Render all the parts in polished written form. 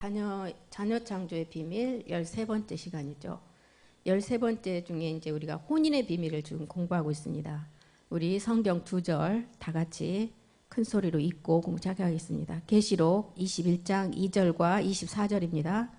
자녀 창조의 비밀 13번째 시간이죠. 13번째 중에 이제 우리가 혼인의 비밀을 지금 공부하고 있습니다. 우리 성경 2절 다 같이 큰 소리로 읽고 공부하겠습니다. 계시록 21장 2절과 24절입니다.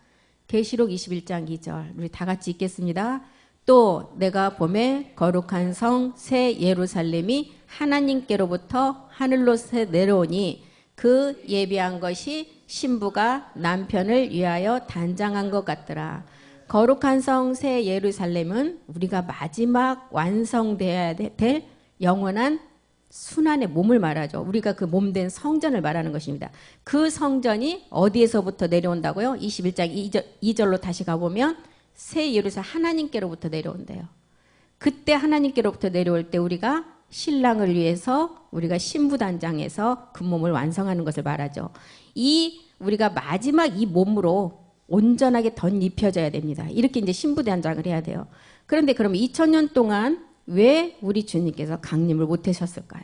계시록 21장 2절 우리 다 같이 읽겠습니다. 또 내가 보매 거룩한 성 새 예루살렘이 하나님께로부터 하늘로 내려오니 그 예비한 것이 신부가 남편을 위하여 단장한 것 같더라. 거룩한 성 새 예루살렘은 우리가 마지막 완성돼야 될 영원한 순환의 몸을 말하죠. 우리가 그 몸된 성전을 말하는 것입니다. 그 성전이 어디에서부터 내려온다고요? 21장 2절로 다시 가보면 새 예루살렘 하나님께로부터 내려온대요. 그때 하나님께로부터 내려올 때 우리가 신랑을 위해서 우리가 신부단장에서 그 몸을 완성하는 것을 말하죠. 우리가 마지막 이 몸으로 온전하게 덧입혀져야 됩니다. 이렇게 이제 신부단장을 해야 돼요. 그런데 그럼 2000년 동안 왜 우리 주님께서 강림을 못 하셨을까요?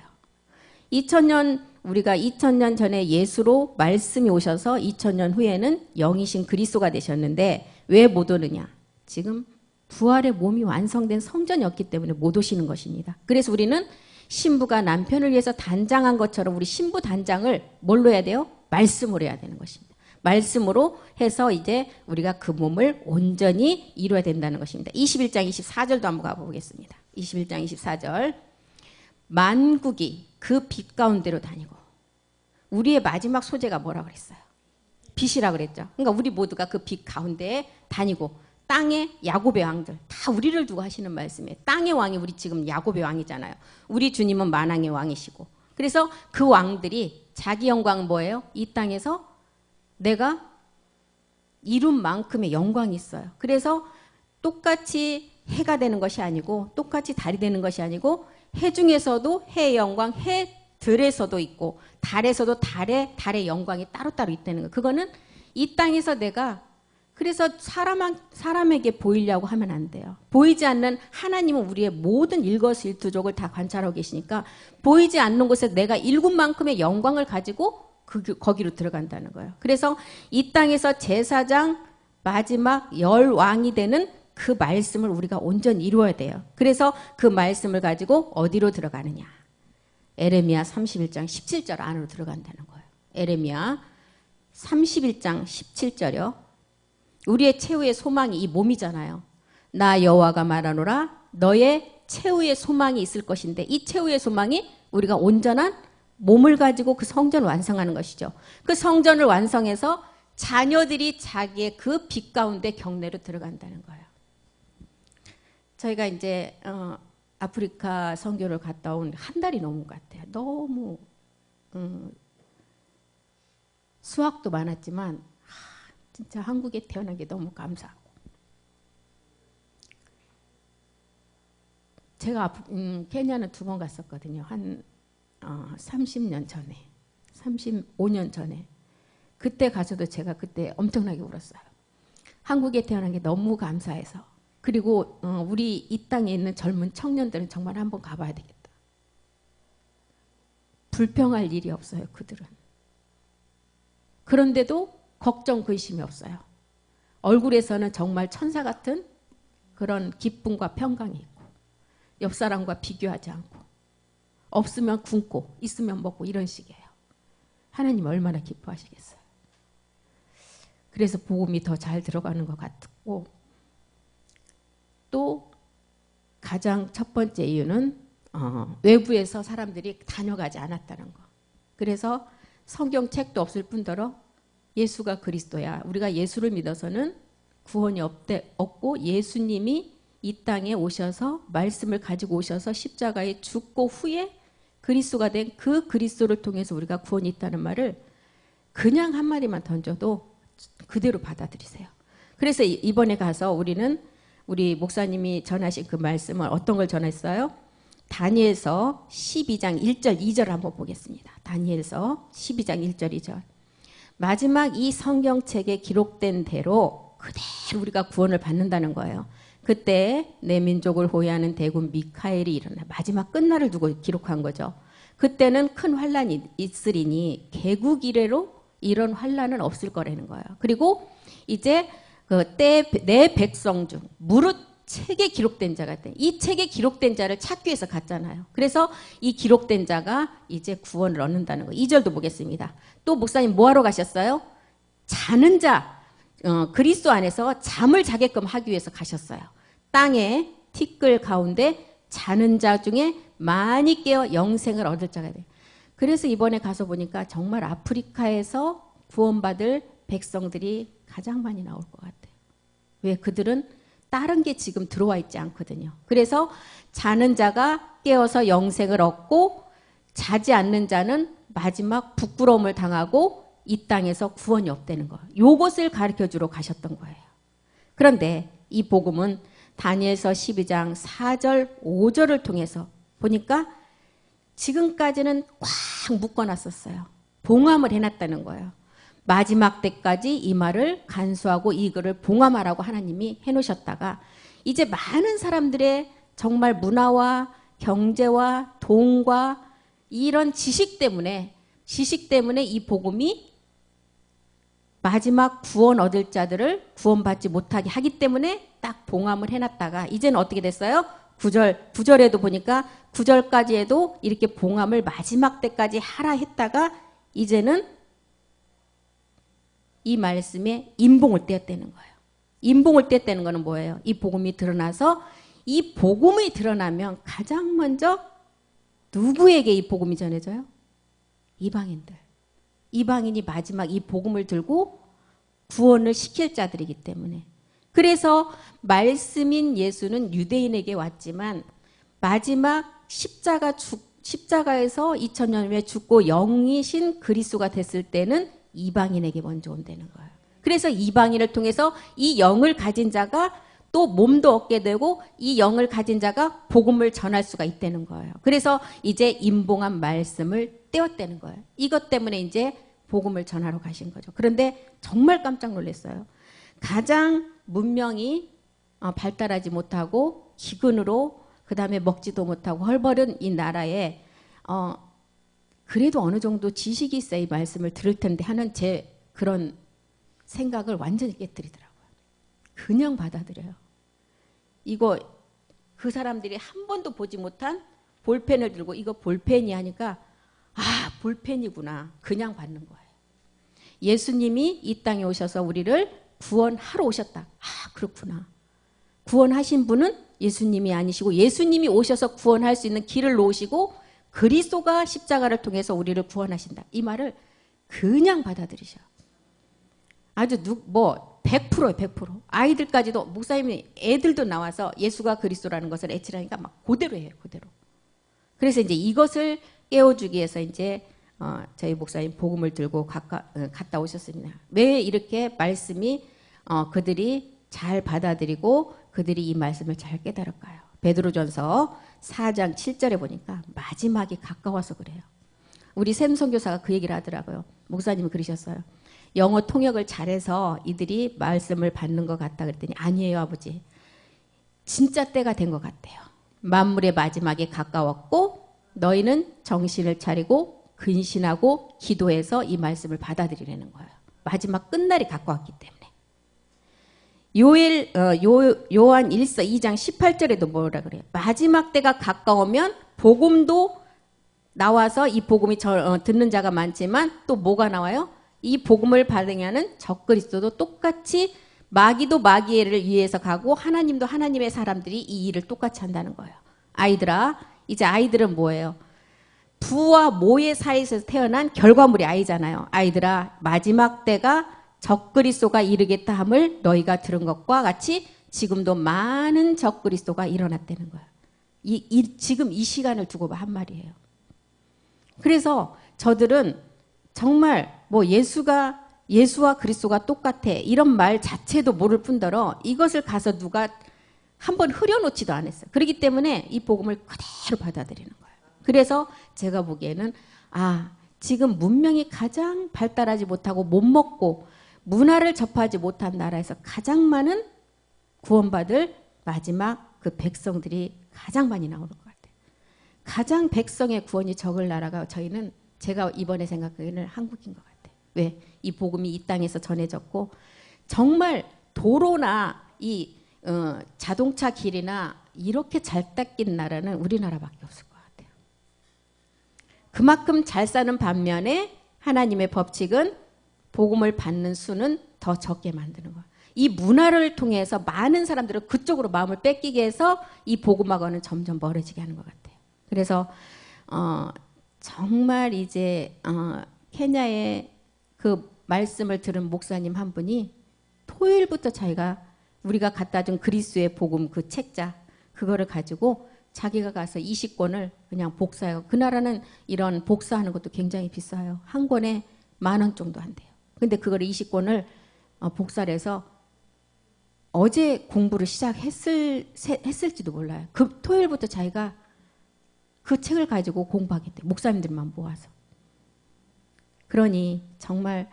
우리가 2000년 전에 예수로 말씀이 오셔서 2000년 후에는 영이신 그리스도가 되셨는데 왜 못 오느냐? 지금 부활의 몸이 완성된 성전이었기 때문에 못 오시는 것입니다. 그래서 우리는 신부가 남편을 위해서 단장한 것처럼 우리 신부 단장을 뭘로 해야 돼요? 말씀으로 해야 되는 것입니다. 말씀으로 해서 이제 우리가 그 몸을 온전히 이루어야 된다는 것입니다. 21장 24절도 한번 가보겠습니다. 21장 24절 만국이 그 빛 가운데로 다니고 우리의 마지막 소재가 뭐라 그랬어요? 빛이라 그랬죠. 그러니까 우리 모두가 그 빛 가운데에 다니고 땅의 야곱의 왕들 다 우리를 두고 하시는 말씀이에요. 땅의 왕이 우리 지금 야곱의 왕이잖아요. 우리 주님은 만왕의 왕이시고 그래서 그 왕들이 자기 영광은 뭐예요? 이 땅에서 내가 이룬 만큼의 영광이 있어요. 그래서 똑같이 해가 되는 것이 아니고 똑같이 달이 되는 것이 아니고 해 중에서도 해의 영광, 해들에서도 있고 달에서도 달의 영광이 따로따로 있다는 거예요. 그거는 이 땅에서 내가 그래서 사람에게 보이려고 하면 안 돼요. 보이지 않는 하나님은 우리의 모든 일거수일투족을 다 관찰하고 계시니까 보이지 않는 곳에 내가 일군 만큼의 영광을 가지고 거기로 들어간다는 거예요. 그래서 이 땅에서 제사장 마지막 열왕이 되는 그 말씀을 우리가 온전히 이루어야 돼요. 그래서 그 말씀을 가지고 어디로 들어가느냐. 에레미야 31장 17절 안으로 들어간다는 거예요. 에레미야 31장 17절이요. 우리의 최후의 소망이 이 몸이잖아요. 나 여호와가 말하노라 너의 최후의 소망이 있을 것인데 이 최후의 소망이 우리가 온전한 몸을 가지고 그 성전을 완성하는 것이죠. 그 성전을 완성해서 자녀들이 자기의 그 빛 가운데 경내로 들어간다는 거예요. 저희가 이제 아프리카 선교를 갔다 온 한 달이 넘은 것 같아요. 너무 수학도 많았지만 진짜 한국에 태어난 게 너무 감사하고 제가 케냐는 2번 갔었거든요. 한 30년 전에 35년 전에 그때 가서도 제가 그때 엄청나게 울었어요. 한국에 태어난 게 너무 감사해서 그리고 우리 이 땅에 있는 젊은 청년들은 정말 한번 가봐야 되겠다. 불평할 일이 없어요. 그들은. 그런데도 걱정 근심이 없어요. 얼굴에서는 정말 천사 같은 그런 기쁨과 평강이 있고 옆 사람과 비교하지 않고 없으면 굶고 있으면 먹고 이런 식이에요. 하나님 얼마나 기뻐하시겠어요. 그래서 복음이 더 잘 들어가는 것 같고 또 가장 첫 번째 이유는 외부에서 사람들이 다녀가지 않았다는 거. 그래서 성경책도 없을 뿐더러 예수가 그리스도야. 우리가 예수를 믿어서는 구원이 없고 예수님이 이 땅에 오셔서 말씀을 가지고 오셔서 십자가에 죽고 후에 그리스도가 된 그 그리스도를 통해서 우리가 구원이 있다는 말을 그냥 한마디만 던져도 그대로 받아들이세요. 그래서 이번에 가서 우리 목사님이 전하신 그 말씀을 어떤 걸 전했어요? 다니엘서 12장 1절 2절 한번 보겠습니다. 다니엘서 12장 1절 2절 마지막 이 성경책에 기록된 대로 그대로 우리가 구원을 받는다는 거예요. 그때 내 민족을 호위하는 대군 미카엘이 일어나 마지막 끝날을 두고 기록한 거죠. 그때는 큰 환란이 있으리니 개국 이래로 이런 환란은 없을 거라는 거예요. 그리고 이제 내 백성 중 무릇 책에 기록된 자가 있대. 이 책에 기록된 자를 찾기 위해서 갔잖아요. 그래서 이 기록된 자가 이제 구원을 얻는다는 거예요. 2절도 보겠습니다. 또 목사님 뭐하러 가셨어요? 자는 자, 그리스도 안에서 잠을 자게끔 하기 위해서 가셨어요. 땅에 티끌 가운데 자는 자 중에 많이 깨어 영생을 얻을 자가 돼. 그래서 이번에 가서 보니까 정말 아프리카에서 구원받을 백성들이 가장 많이 나올 것 같아요. 왜? 그들은 다른 게 지금 들어와 있지 않거든요. 그래서 자는 자가 깨어서 영생을 얻고 자지 않는 자는 마지막 부끄러움을 당하고 이 땅에서 구원이 없다는 거예요. 요것을 가르쳐주러 가셨던 거예요. 그런데 이 복음은 다니엘서 12장 4절 5절을 통해서 보니까 지금까지는 꽉 묶어놨었어요. 봉함을 해놨다는 거예요. 마지막 때까지 이 말을 간수하고 이 글을 봉함하라고 하나님이 해놓으셨다가 이제 많은 사람들의 정말 문화와 경제와 돈과 이런 지식 때문에 이 복음이 마지막 구원 얻을 자들을 구원받지 못하게 하기 때문에 딱 봉함을 해놨다가 이제는 어떻게 됐어요? 9절에도 보니까 9절까지 해도 이렇게 봉함을 마지막 때까지 하라 했다가 이제는 이 말씀에 임봉을 떼었다는 거예요. 임봉을 떼었다는 거는 뭐예요? 이 복음이 드러나서 이 복음이 드러나면 가장 먼저 누구에게 이 복음이 전해져요? 이방인들. 이방인이 마지막 이 복음을 들고 구원을 시킬 자들이기 때문에. 그래서 말씀인 예수는 유대인에게 왔지만 마지막 십자가에서 2000년 후에 죽고 영이신 그리스도가 됐을 때는 이방인에게 먼저 온다는 거예요. 그래서 이방인을 통해서 이 영을 가진 자가 또 몸도 얻게 되고 이 영을 가진 자가 복음을 전할 수가 있다는 거예요. 그래서 이제 임봉한 말씀을 떼었다는 거예요. 이것 때문에 이제 복음을 전하러 가신 거죠. 그런데 정말 깜짝 놀랐어요. 가장 문명이 발달하지 못하고 기근으로 그다음에 먹지도 못하고 헐벌은 이 나라에 그래도 어느 정도 지식이 있어야 이 말씀을 들을 텐데 하는 제 그런 생각을 완전히 깨뜨리더라고요. 그냥 받아들여요. 이거 그 사람들이 한 번도 보지 못한 볼펜을 들고 이거 볼펜이 하니까 아 볼펜이구나 그냥 받는 거예요. 예수님이 이 땅에 오셔서 우리를 구원하러 오셨다. 아 그렇구나. 구원하신 분은 예수님이 아니시고 예수님이 오셔서 구원할 수 있는 길을 놓으시고 그리스도가 십자가를 통해서 우리를 구원하신다. 이 말을 그냥 받아들이셔. 아주 100%예요. 100%. 아이들까지도 목사님이 애들도 나와서 예수가 그리스도라는 것을 애치라니까 막 그대로 해요. 그대로. 그래서 이제 이것을 깨워주기 위해서 이제 저희 목사님 복음을 들고 갔다 오셨습니다. 왜 이렇게 말씀이 그들이 잘 받아들이고 그들이 이 말씀을 잘 깨달을까요? 베드로전서 4장 7절에 보니까 마지막이 가까워서 그래요. 우리 샘 선교사가 그 얘기를 하더라고요. 목사님이 그러셨어요. 영어 통역을 잘해서 이들이 말씀을 받는 것 같다 그랬더니 아니에요 아버지. 진짜 때가 된 것 같아요. 만물의 마지막이 가까웠고 너희는 정신을 차리고 근신하고 기도해서 이 말씀을 받아들이라는 거예요. 마지막 끝날이 가까웠기 때문에. 요한 1서 2장 18절에도 뭐라 그래요? 마지막 때가 가까우면 복음도 나와서 이 복음이 듣는 자가 많지만 또 뭐가 나와요? 이 복음을 받으냐는 적그리스도도 똑같이 마귀도 마귀의 일을 위해서 가고 하나님도 하나님의 사람들이 이 일을 똑같이 한다는 거예요. 아이들아, 이제 아이들은 뭐예요? 부와 모의 사이에서 태어난 결과물이 아이잖아요. 아이들아, 마지막 때가 적그리스도가 이르겠다 함을 너희가 들은 것과 같이 지금도 많은 적그리스도가 일어났다는 거예요. 지금 이 시간을 두고 한 말이에요. 그래서 저들은 정말 예수와 그리스도가 똑같아 이런 말 자체도 모를 뿐더러 이것을 가서 누가 한번 흐려놓지도 않았어요. 그렇기 때문에 이 복음을 그대로 받아들이는 거예요. 그래서 제가 보기에는 지금 문명이 가장 발달하지 못하고 못 먹고 문화를 접하지 못한 나라에서 가장 많은 구원받을 마지막 그 백성들이 가장 많이 나오는 것 같아요. 가장 백성의 구원이 적을 나라가 제가 이번에 생각하기에는 한국인 것 같아요. 왜? 이 복음이 이 땅에서 전해졌고 정말 도로나 이 자동차 길이나 이렇게 잘 닦인 나라는 우리나라밖에 없을 것 같아요. 그만큼 잘 사는 반면에 하나님의 법칙은 복음을 받는 수는 더 적게 만드는 거예요. 이 문화를 통해서 많은 사람들은 그쪽으로 마음을 뺏기게 해서 이 복음하고는 점점 멀어지게 하는 것 같아요. 그래서 정말 이제 케냐의 그 말씀을 들은 목사님 한 분이 토요일부터 우리가 갖다 준 그리스도의 복음 그 책자 그거를 가지고 자기가 가서 20권을 그냥 복사해요. 그 나라는 이런 복사하는 것도 굉장히 비싸요. 한 권에 10,000원 정도 한대요. 근데 그거를 20권을 복사를 해서 어제 공부를 했을지도 몰라요. 그 토요일부터 자기가 그 책을 가지고 공부하겠대. 목사님들만 모아서. 그러니 정말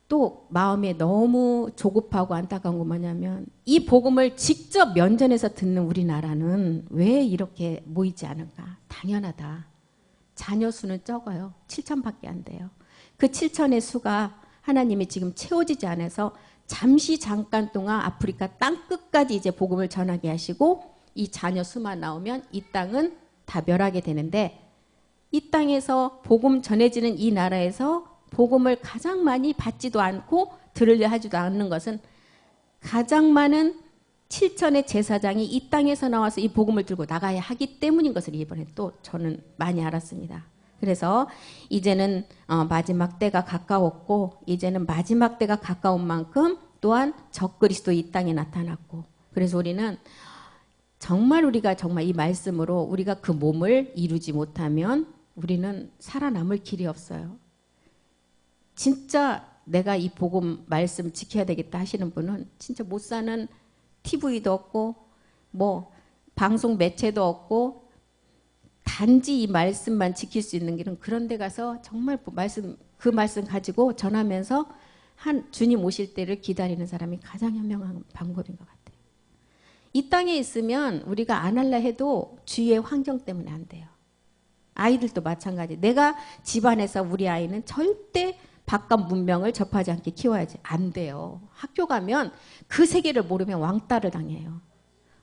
또 마음에 너무 조급하고 안타까운 건 뭐냐면 이 복음을 직접 면전에서 듣는 우리나라는 왜 이렇게 모이지 않을까? 당연하다. 자녀 수는 적어요. 7,000밖에 안 돼요. 그 7,000의 수가 하나님이 지금 채워지지 않아서 잠깐 동안 아프리카 땅끝까지 이제 복음을 전하게 하시고 이 자녀 수만 나오면 이 땅은 다 멸하게 되는데 이 땅에서 복음 전해지는 이 나라에서 복음을 가장 많이 받지도 않고 들으려 하지도 않는 것은 가장 많은 7,000의 제사장이 이 땅에서 나와서 이 복음을 들고 나가야 하기 때문인 것을 이번에 또 저는 많이 알았습니다. 그래서 이제는 마지막 때가 가까웠고 이제는 마지막 때가 가까운 만큼 또한 적그리스도 이 땅에 나타났고 그래서 우리는 정말 우리가 정말 이 말씀으로 우리가 그 몸을 이루지 못하면 우리는 살아남을 길이 없어요. 진짜 내가 이 복음 말씀 지켜야 되겠다 하시는 분은 진짜 못 사는 TV도 없고 뭐 방송 매체도 없고 단지 이 말씀만 지킬 수 있는 길은 그런 데 가서 정말 그 말씀 가지고 전하면서 주님 오실 때를 기다리는 사람이 가장 현명한 방법인 것 같아요. 이 땅에 있으면 우리가 안 할라 해도 주위의 환경 때문에 안 돼요. 아이들도 마찬가지. 내가 집안에서 우리 아이는 절대 바깥 문명을 접하지 않게 키워야지. 안 돼요. 학교 가면 그 세계를 모르면 왕따를 당해요.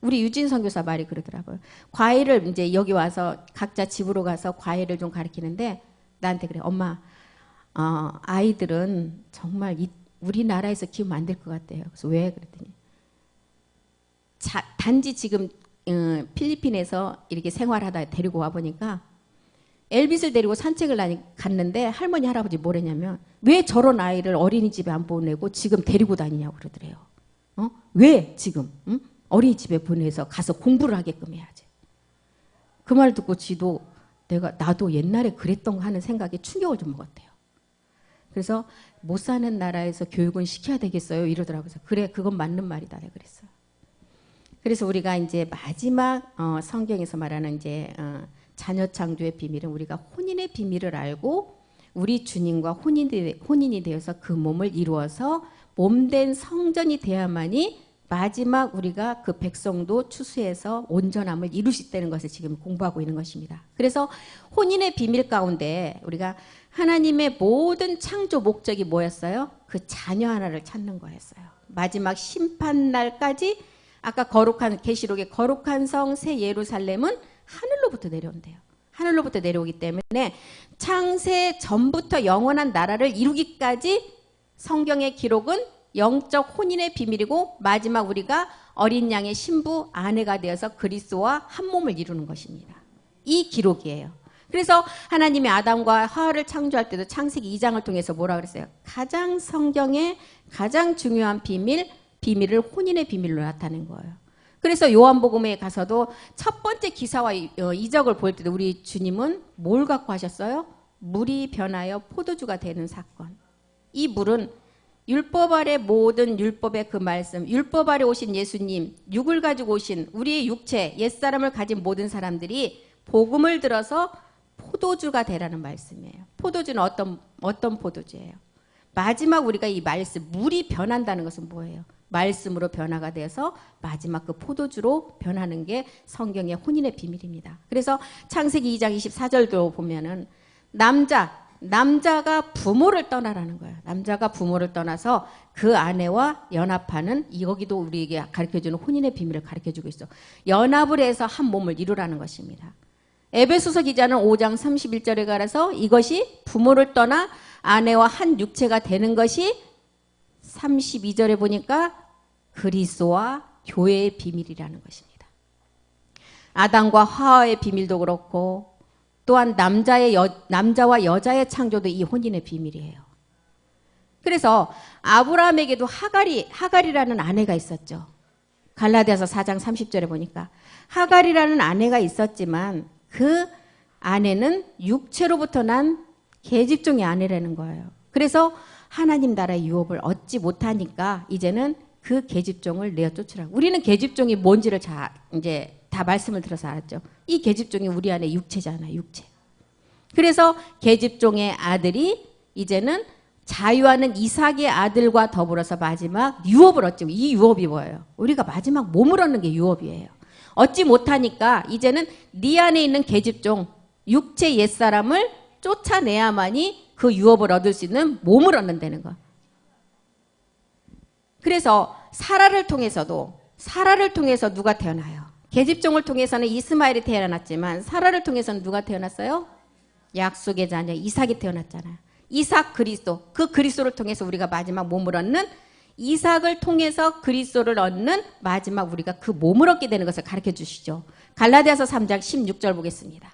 우리 유진 선교사 말이 그러더라고요. 과외를 이제 여기 와서 각자 집으로 가서 과외를 좀 가르치는데 나한테 그래. 엄마, 아이들은 정말 우리나라에서 키우면 안 될 것 같대요. 그래서 왜? 그랬더니 단지 지금 필리핀에서 이렇게 생활하다 데리고 와보니까 엘빗을 데리고 산책을 갔는데 할머니 할아버지 뭐랬냐면 왜 저런 아이를 어린이집에 안 보내고 지금 데리고 다니냐고 그러더래요. 왜 지금 어린이집에 보내서 가서 공부를 하게끔 해야지. 그 말 듣고 지도 나도 옛날에 그랬던 거 하는 생각에 충격을 좀 먹었대요. 그래서 못 사는 나라에서 교육은 시켜야 되겠어요 이러더라고요. 그래 그건 맞는 말이다 내가 그랬어요. 그래서 우리가 이제 마지막 성경에서 말하는 이제 자녀 창조의 비밀은 우리가 혼인의 비밀을 알고 우리 주님과 혼인이 되어서 그 몸을 이루어서 몸된 성전이 돼야만이 마지막 우리가 그 백성도 추수해서 온전함을 이룰 수 있다는 것을 지금 공부하고 있는 것입니다. 그래서 혼인의 비밀 가운데 우리가 하나님의 모든 창조 목적이 뭐였어요? 그 자녀 하나를 찾는 거였어요. 마지막 심판날까지 아까 거룩한 계시록의 거룩한 성 새 예루살렘은 하늘로부터 내려온대요. 하늘로부터 내려오기 때문에 창세 전부터 영원한 나라를 이루기까지 성경의 기록은 영적 혼인의 비밀이고 마지막 우리가 어린 양의 신부 아내가 되어서 그리스도와 한 몸을 이루는 것입니다. 이 기록이에요. 그래서 하나님이 아담과 하와를 창조할 때도 창세기 2장을 통해서 뭐라 그랬어요? 가장 성경의 가장 중요한 비밀을 혼인의 비밀로 나타낸 거예요. 그래서 요한복음에 가서도 첫 번째 기사와 이적을 볼 때도 우리 주님은 뭘 갖고 하셨어요? 물이 변하여 포도주가 되는 사건. 이 물은 율법 아래 모든 율법의 그 말씀, 율법 아래 오신 예수님, 육을 가지고 오신 우리의 육체, 옛사람을 가진 모든 사람들이 복음을 들어서 포도주가 되라는 말씀이에요. 포도주는 어떤 포도주예요? 마지막 우리가 이 말씀, 물이 변한다는 것은 뭐예요? 말씀으로 변화가 되어서 마지막 그 포도주로 변하는 게 성경의 혼인의 비밀입니다. 그래서 창세기 2장 24절도 보면은 남자, 남자가 부모를 떠나라는 거예요. 남자가 부모를 떠나서 그 아내와 연합하는, 여기도 우리에게 가르쳐주는 혼인의 비밀을 가르쳐주고 있어. 연합을 해서 한 몸을 이루라는 것입니다. 에베소서 기자는 5장 31절에 가서 이것이 부모를 떠나 아내와 한 육체가 되는 것이 32절에 보니까 그리스도와 교회의 비밀이라는 것입니다. 아담과 하와의 비밀도 그렇고 또한 남자와 여자의 창조도 이 혼인의 비밀이에요. 그래서 아브라함에게도 하갈이라는 아내가 있었죠. 갈라디아서 4장 30절에 보니까 하갈이라는 아내가 있었지만 그 아내는 육체로부터 난 계집종의 아내라는 거예요. 그래서 하나님 나라의 유업을 얻지 못하니까 이제는 그 계집종을 내어 쫓으라고. 우리는 계집종이 뭔지를 이제 다 말씀을 들어서 알았죠. 이 계집종이 우리 안에 육체잖아요. 육체. 그래서 계집종의 아들이 이제는 자유하는 이삭의 아들과 더불어서 마지막 유업을 얻지. 이 유업이 뭐예요? 우리가 마지막 몸을 얻는 게 유업이에요. 얻지 못하니까 이제는 네 안에 있는 계집종, 육체 옛사람을 쫓아내야만이 그 유업을 얻을 수 있는 몸을 얻는다는 거. 그래서 사라를 통해서 누가 태어나요? 계집종을 통해서는 이스마엘이 태어났지만 사라를 통해서는 누가 태어났어요? 약속의 자녀 이삭이 태어났잖아요. 이삭 그리스도, 그 그리스도를 통해서 우리가 마지막 몸을 얻는, 이삭을 통해서 그리스도를 얻는 마지막 우리가 그 몸을 얻게 되는 것을 가르쳐 주시죠. 갈라디아서 3장 16절 보겠습니다.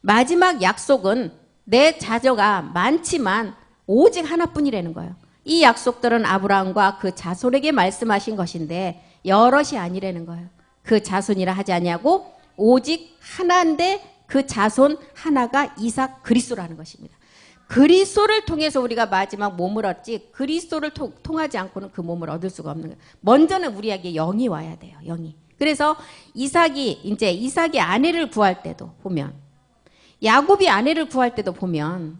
마지막 약속은 내 자녀가 많지만 오직 하나뿐이라는 거예요. 이 약속들은 아브라함과 그 자손에게 말씀하신 것인데 여럿이 아니라는 거예요. 그 자손이라 하지 아니하고 오직 하나인데 그 자손 하나가 이삭 그리스도라는 것입니다. 그리스도를 통해서 우리가 마지막 몸을 얻지 그리스도를 통하지 않고는 그 몸을 얻을 수가 없는 거예요. 먼저는 우리에게 영이 와야 돼요. 영이. 그래서 이삭이 아내를 구할 때도 보면, 야곱이 아내를 구할 때도 보면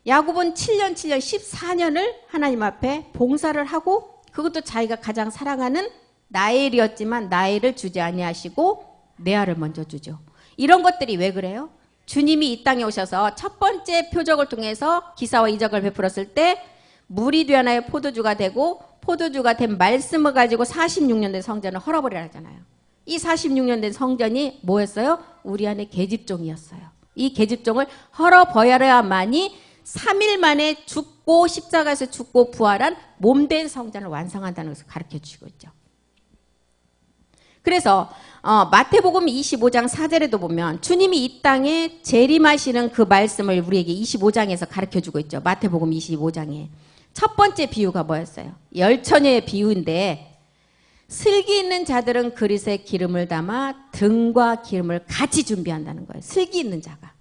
야곱은 7년 14년을 하나님 앞에 봉사를 하고 그것도 자기가 가장 사랑하는 나엘이었지만 나엘을 주지 아니하시고 레아를 먼저 주죠. 이런 것들이 왜 그래요? 주님이 이 땅에 오셔서 첫 번째 표적을 통해서 기사와 이적을 베풀었을 때 물이 되어나의 포도주가 되고 포도주가 된 말씀을 가지고 46년 된 성전을 헐어버리라 하잖아요. 이 46년 된 성전이 뭐였어요? 우리 안에 계집종이었어요. 이 계집종을 헐어버려야만이 3일 만에 죽고 십자가에서 죽고 부활한 몸된 성전을 완성한다는 것을 가르쳐 주시고 있죠. 그래서 마태복음 25장 4절에도 보면 주님이 이 땅에 재림하시는 그 말씀을 우리에게 25장에서 가르쳐주고 있죠. 마태복음 25장에. 첫 번째 비유가 뭐였어요? 열처녀의 비유인데 슬기 있는 자들은 그릇에 기름을 담아 등과 기름을 같이 준비한다는 거예요. 슬기 있는 자가.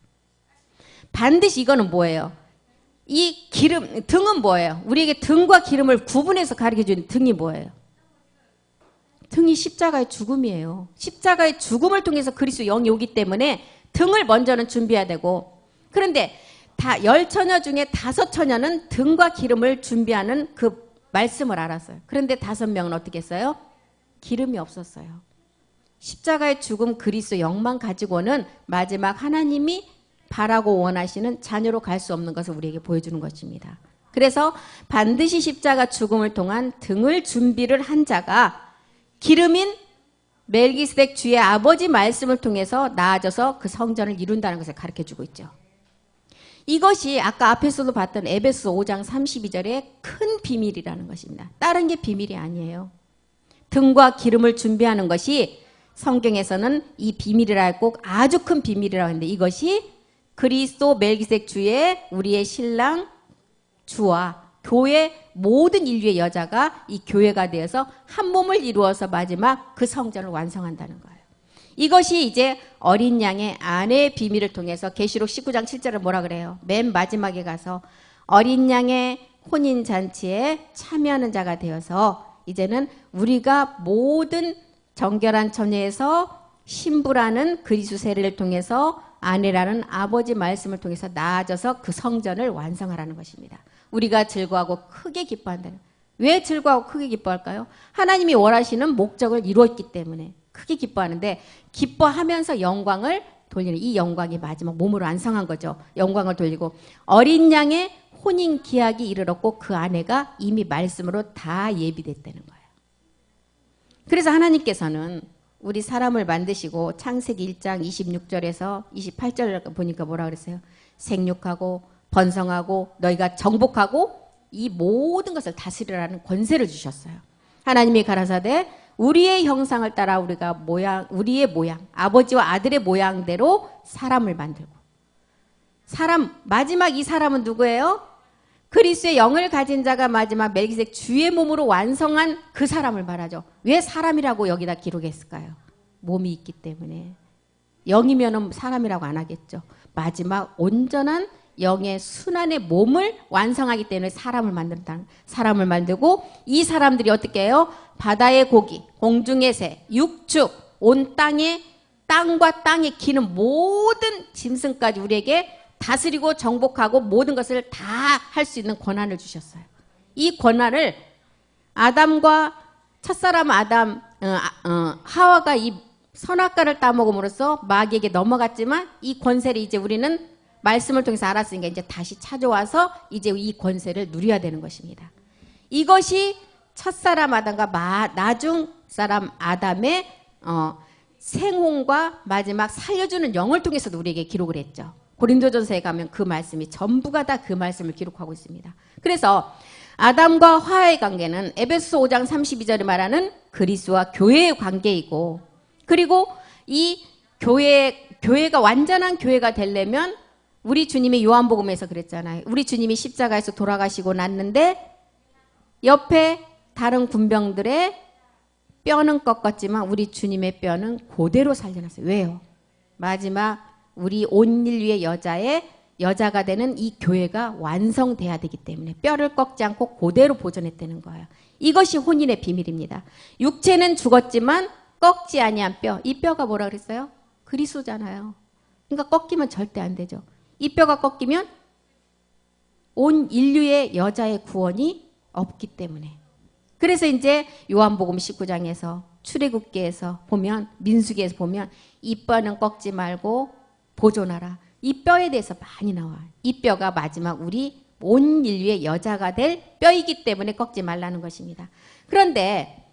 반드시 이거는 뭐예요? 이 기름, 등은 뭐예요? 우리에게 등과 기름을 구분해서 가르쳐주는 등이 뭐예요? 등이 십자가의 죽음이에요. 십자가의 죽음을 통해서 그리스도 영이 오기 때문에 등을 먼저는 준비해야 되고, 그런데 다 열처녀 중에 5처녀는 등과 기름을 준비하는 그 말씀을 알았어요. 그런데 5명은 어떻게 했어요? 기름이 없었어요. 십자가의 죽음 그리스도 영만 가지고는 마지막 하나님이 바라고 원하시는 자녀로 갈 수 없는 것을 우리에게 보여주는 것입니다. 그래서 반드시 십자가 죽음을 통한 등을 준비를 한 자가 기름인 멜기스덱 주의 아버지 말씀을 통해서 나아져서 그 성전을 이룬다는 것을 가르쳐주고 있죠. 이것이 아까 앞에서도 봤던 에베소 5장 32절의 큰 비밀이라는 것입니다. 다른 게 비밀이 아니에요. 등과 기름을 준비하는 것이 성경에서는 이 비밀이라 꼭 아주 큰 비밀이라고 하는데, 이것이 그리스도 멜기스덱 주의 우리의 신랑 주와 교회 모든 인류의 여자가 이 교회가 되어서 한 몸을 이루어서 마지막 그 성전을 완성한다는 거예요. 이것이 이제 어린 양의 아내의 비밀을 통해서 계시록 19장 7절을 뭐라 그래요? 맨 마지막에 가서 어린 양의 혼인잔치에 참여하는 자가 되어서 이제는 우리가 모든 정결한 처녀에서 신부라는 그리스도 세례를 통해서 아내라는 아버지 말씀을 통해서 나아져서 그 성전을 완성하라는 것입니다. 우리가 즐거워하고 크게 기뻐한다는. 왜 즐거워하고 크게 기뻐할까요? 하나님이 원하시는 목적을 이루었기 때문에 크게 기뻐하는데, 기뻐하면서 영광을 돌리는 이 영광이 마지막 몸으로 완성한 거죠. 영광을 돌리고 어린 양의 혼인 기약이 이르렀고 그 아내가 이미 말씀으로 다 예비됐다는 거예요. 그래서 하나님께서는 우리 사람을 만드시고 창세기 1장 26절에서 28절 보니까 뭐라 그랬어요? 생육하고 번성하고 너희가 정복하고 이 모든 것을 다스리라는 권세를 주셨어요. 하나님이 가라사대 우리의 형상을 따라 우리가 우리의 모양, 아버지와 아들의 모양대로 사람을 만들고 사람, 마지막 이 사람은 누구예요? 그리스도의 영을 가진 자가 마지막 멜기세덱 주의 몸으로 완성한 그 사람을 말하죠. 왜 사람이라고 여기다 기록했을까요? 몸이 있기 때문에. 영이면은 사람이라고 안 하겠죠. 마지막 온전한 영의 순환의 몸을 완성하기 때문에 사람을 만들고 이 사람들이 어떻게 해요? 바다의 고기, 공중의 새, 육축, 온 땅과 땅에 기는 모든 짐승까지 우리에게 다스리고 정복하고 모든 것을 다 할 수 있는 권한을 주셨어요. 이 권한을 아담과 첫사람 하와가 이 선악과를 따먹음으로써 마귀에게 넘어갔지만 이 권세를 이제 우리는 말씀을 통해서 알았으니까 이제 다시 찾아와서 이제 이 권세를 누려야 되는 것입니다. 이것이 첫사람 아담과 나중 사람 아담의 생혼과 마지막 살려주는 영을 통해서도 우리에게 기록을 했죠. 고린도전서에 가면 그 말씀이 전부가 다 그 말씀을 기록하고 있습니다. 그래서 아담과 화의 관계는 에베소서 5장 32절에 말하는 그리스도와 교회의 관계이고 그리고 이 교회가 완전한 교회가 되려면 우리 주님이 요한복음에서 그랬잖아요. 우리 주님이 십자가에서 돌아가시고 났는데 옆에 다른 군병들의 뼈는 꺾었지만 우리 주님의 뼈는 그대로 살려놨어요. 왜요? 마지막 우리 온 인류의 여자가 되는 이 교회가 완성돼야 되기 때문에 뼈를 꺾지 않고 그대로 보존했다는 거예요. 이것이 혼인의 비밀입니다. 육체는 죽었지만 꺾지 아니한 뼈. 이 뼈가 뭐라 그랬어요? 그리스도잖아요. 그러니까 꺾이면 절대 안 되죠. 이 뼈가 꺾이면 온 인류의 여자의 구원이 없기 때문에. 그래서 이제 요한복음 19장에서 출애굽기에서 보면 민수기에서 보면 이 뼈는 꺾지 말고 보존하라. 이 뼈에 대해서 많이 나와요. 이 뼈가 마지막 우리 온 인류의 여자가 될 뼈이기 때문에 꺾지 말라는 것입니다. 그런데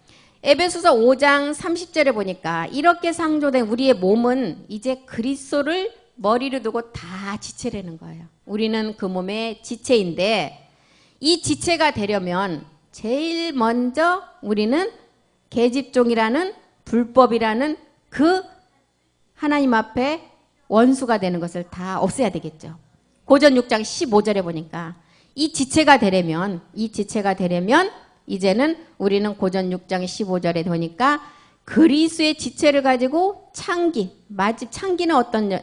에베소서 5장 30절에 보니까 이렇게 상조된 우리의 몸은 이제 그리스도를 머리로 두고 다 지체라는 거예요. 우리는 그 몸의 지체인데 이 지체가 되려면 제일 먼저 우리는 계집종이라는 불법이라는 그 하나님 앞에 원수가 되는 것을 다 없애야 되겠죠. 고전 6장 15절에 보니까 이 지체가 되려면 이제는 우리는 고전 6장 15절에 보니까 그리스도의 지체를 가지고 창기는 어떤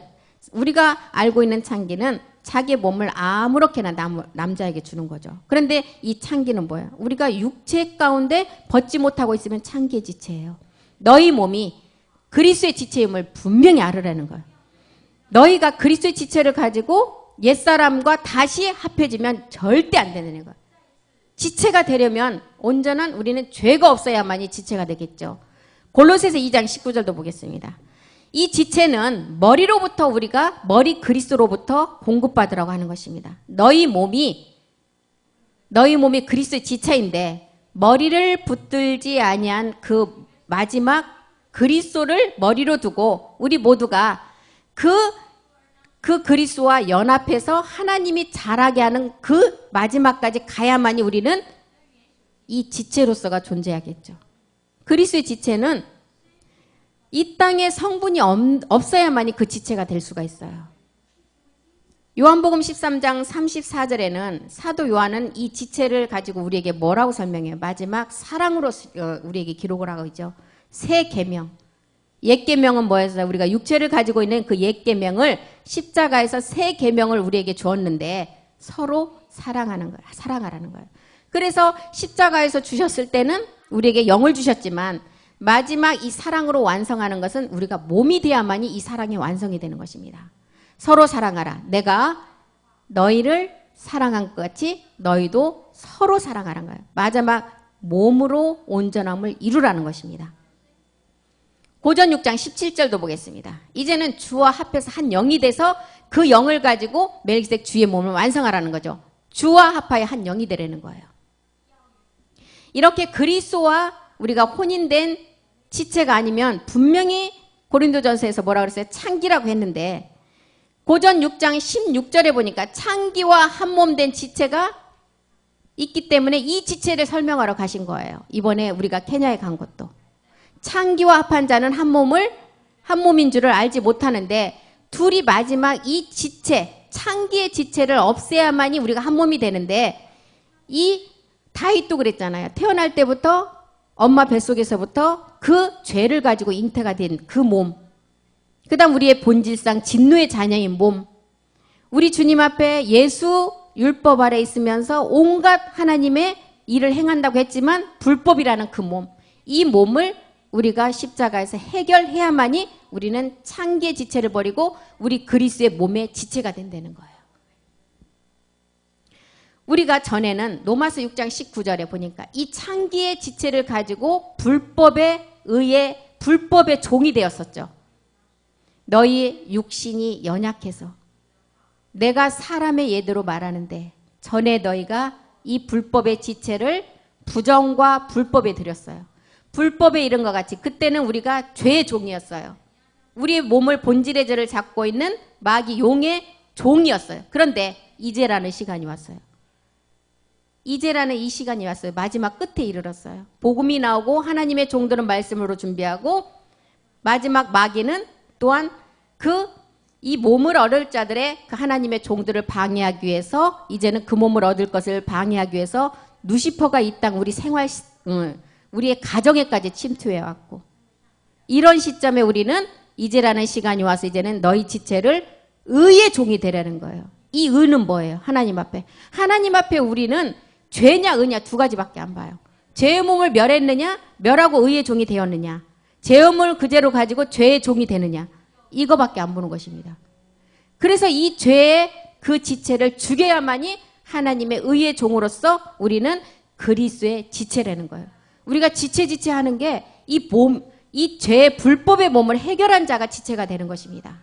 우리가 알고 있는 창기는 자기의 몸을 아무렇게나 남자에게 주는 거죠. 그런데 이 창기는 뭐예요? 우리가 육체 가운데 벗지 못하고 있으면 창기의 지체예요. 너희 몸이 그리스도의 지체임을 분명히 알으라는 거예요. 너희가 그리스도의 지체를 가지고 옛사람과 다시 합해지면 절대 안 되는 거예요. 지체가 되려면 온전한 우리는 죄가 없어야만이 지체가 되겠죠. 골로새서 2장 19절도 보겠습니다. 이 지체는 머리로부터 우리가 머리 그리스도로부터 공급받으라고 하는 것입니다. 너희 몸이 그리스도의 지체인데 머리를 붙들지 아니한 그 마지막 그리스도를 머리로 두고 우리 모두가 그 그리스도와 연합해서 하나님이 자라게 하는 그 마지막까지 가야만이 우리는 이 지체로서가 존재하겠죠. 그리스도의 지체는 이 땅에 성분이 없어야만이 그 지체가 될 수가 있어요. 요한복음 13장 34절에는 사도 요한은 이 지체를 가지고 우리에게 뭐라고 설명해요? 마지막 사랑으로 우리에게 기록을 하고 있죠. 새 계명. 옛 계명은 뭐였어요? 우리가 육체를 가지고 있는 그 옛 계명을 십자가에서 새 계명을 우리에게 주었는데 서로 사랑하라는 거예요. 그래서 십자가에서 주셨을 때는 우리에게 영을 주셨지만 마지막 이 사랑으로 완성하는 것은 우리가 몸이 돼야만이 이 사랑이 완성이 되는 것입니다. 서로 사랑하라. 내가 너희를 사랑한 것 같이 너희도 서로 사랑하라는 거예요. 마지막 몸으로 온전함을 이루라는 것입니다. 고전 6장 17절도 보겠습니다. 이제는 주와 합해서 한 영이 돼서 그 영을 가지고 멜기세덱 주의 몸을 완성하라는 거죠. 주와 합하여 한 영이 되라는 거예요. 이렇게 그리스도와 우리가 혼인된 지체가 아니면 분명히 고린도전서에서 뭐라 그랬어요? 창기라고 했는데 고전 6장 16절에 보니까 창기와 한 몸 된 지체가 있기 때문에 이 지체를 설명하러 가신 거예요. 이번에 우리가 케냐에 간 것도. 창기와 합한 자는 한 몸인 줄을 알지 못하는데 둘이 마지막 이 지체, 창기의 지체를 없애야만이 우리가 한 몸이 되는데 이 다윗도 그랬잖아요. 태어날 때부터 엄마 뱃속에서부터 그 죄를 가지고 잉태가 된 그 몸. 그 다음 우리의 본질상 진노의 자녀인 몸. 우리 주님 앞에 예수 율법 아래 있으면서 온갖 하나님의 일을 행한다고 했지만 불법이라는 그 몸. 이 몸을 우리가 십자가에서 해결해야만이 우리는 창기의 지체를 버리고 우리 그리스도의 몸의 지체가 된다는 거예요. 우리가 전에는 로마서 6장 19절에 보니까 이 창기의 지체를 가지고 불법에 의해 불법의 종이 되었었죠. 너희 육신이 연약해서 내가 사람의 예대로 말하는데 전에 너희가 이 불법의 지체를 부정과 불법에 들였어요. 불법에 이른 것 같이 그때는 우리가 죄의 종이었어요. 우리의 몸을 본질의 죄를 잡고 있는 마귀 용의 종이었어요. 그런데 이제라는 시간이 왔어요. 이제라는 이 시간이 왔어요. 마지막 끝에 이르렀어요. 복음이 나오고 하나님의 종들은 말씀으로 준비하고 마지막 마귀는 또한 이 몸을 얻을 자들의 그 하나님의 종들을 방해하기 위해서 이제는 그 몸을 얻을 것을 방해하기 위해서 루시퍼가 이 땅 우리 생활 우리의 가정에까지 침투해 왔고 이런 시점에 우리는 이제라는 시간이 와서 이제는 너희 지체를 의의 종이 되라는 거예요. 이 의는 뭐예요? 하나님 앞에. 하나님 앞에 우리는 죄냐 의냐 두 가지밖에 안 봐요. 죄의 몸을 멸했느냐 멸하고 의의 종이 되었느냐 죄의 몸을 그대로 가지고 죄의 종이 되느냐 이거밖에 안 보는 것입니다. 그래서 이 죄의 그 지체를 죽여야만이 하나님의 의의 종으로서 우리는 그리스도의 지체라는 거예요. 우리가 지체하는 게 이 죄의 불법의 몸을 해결한 자가 지체가 되는 것입니다.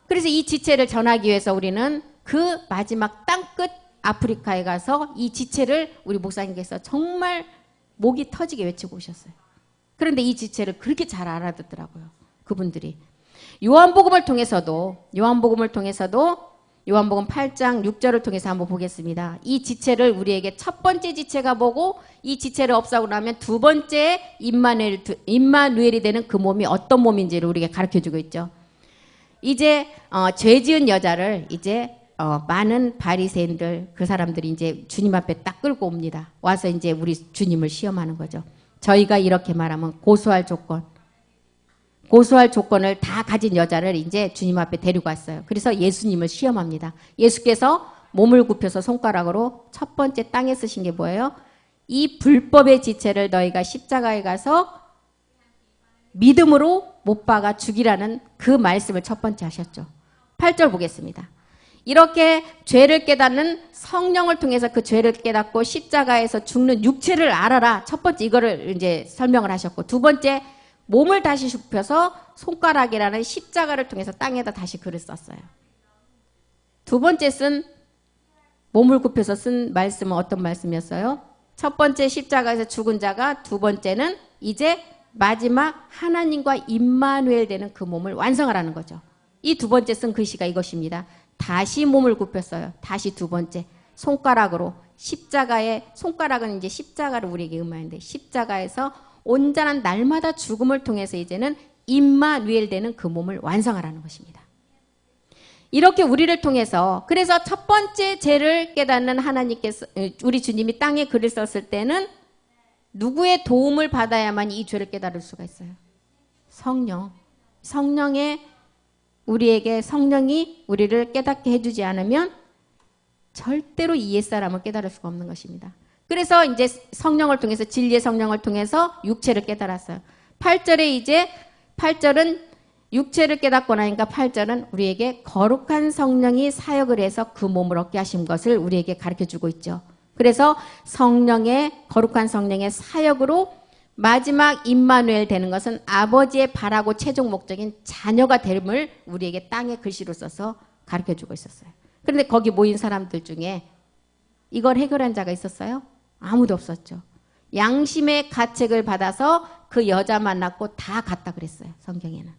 그래서 이 지체를 전하기 위해서 우리는 그 마지막 땅끝 아프리카에 가서 이 지체를 우리 목사님께서 정말 목이 터지게 외치고 오셨어요. 그런데 이 지체를 그렇게 잘 알아듣더라고요. 그분들이. 요한복음을 통해서도 요한복음 8장 6절을 통해서 한번 보겠습니다. 이 지체를 우리에게 첫 번째 지체가 보고 이 지체를 없애고 나면 두 번째 임마누엘이 되는 그 몸이 어떤 몸인지를 우리에게 가르쳐주고 있죠. 이제 죄 지은 여자를 이제 많은 바리새인들 그 사람들이 이제 주님 앞에 딱 끌고 옵니다. 와서 이제 우리 주님을 시험하는 거죠. 저희가 이렇게 말하면 고소할 조건을 다 가진 여자를 이제 주님 앞에 데리고 왔어요. 그래서 예수님을 시험합니다. 예수께서 몸을 굽혀서 손가락으로 첫 번째 땅에 쓰신 게 뭐예요? 이 불법의 지체를 너희가 십자가에 가서 믿음으로 못 박아 죽이라는 그 말씀을 첫 번째 하셨죠. 8절 보겠습니다. 이렇게 죄를 깨닫는 성령을 통해서 그 죄를 깨닫고 십자가에서 죽는 육체를 알아라. 첫 번째 이거를 이제 설명을 하셨고 두 번째 몸을 다시 굽혀서 손가락이라는 십자가를 통해서 땅에다 다시 글을 썼어요. 두 번째 몸을 굽혀서 쓴 말씀은 어떤 말씀이었어요? 첫 번째 십자가에서 죽은 자가 두 번째는 이제 마지막 하나님과 임마누엘 되는 그 몸을 완성하라는 거죠. 이 두 번째 쓴 글씨가 이것입니다. 다시 몸을 굽혔어요. 다시 두 번째 손가락으로 손가락은 이제 십자가를 우리에게 의미하는데 십자가에서 온전한 날마다 죽음을 통해서 이제는 임마누엘 되는 그 몸을 완성하라는 것입니다. 이렇게 우리를 통해서 그래서 첫 번째 죄를 깨닫는 하나님께서 우리 주님이 땅에 글을 썼을 때는 누구의 도움을 받아야만 이 죄를 깨달을 수가 있어요? 성령이 우리를 깨닫게 해주지 않으면 절대로 이 옛사람을 깨달을 수가 없는 것입니다. 그래서 이제 성령을 통해서 진리의 성령을 통해서 육체를 깨달았어요. 8절은 육체를 깨닫고 나니까 8절은 우리에게 거룩한 성령이 사역을 해서 그 몸을 얻게 하신 것을 우리에게 가르쳐주고 있죠. 그래서 거룩한 성령의 사역으로 마지막 임마누엘 되는 것은 아버지의 바라고 최종 목적인 자녀가 됨을 우리에게 땅에 글씨로 써서 가르쳐주고 있었어요. 그런데 거기 모인 사람들 중에 이걸 해결한 자가 있었어요? 아무도 없었죠. 양심의 가책을 받아서 그 여자 만났고 다 갔다 그랬어요. 성경에는.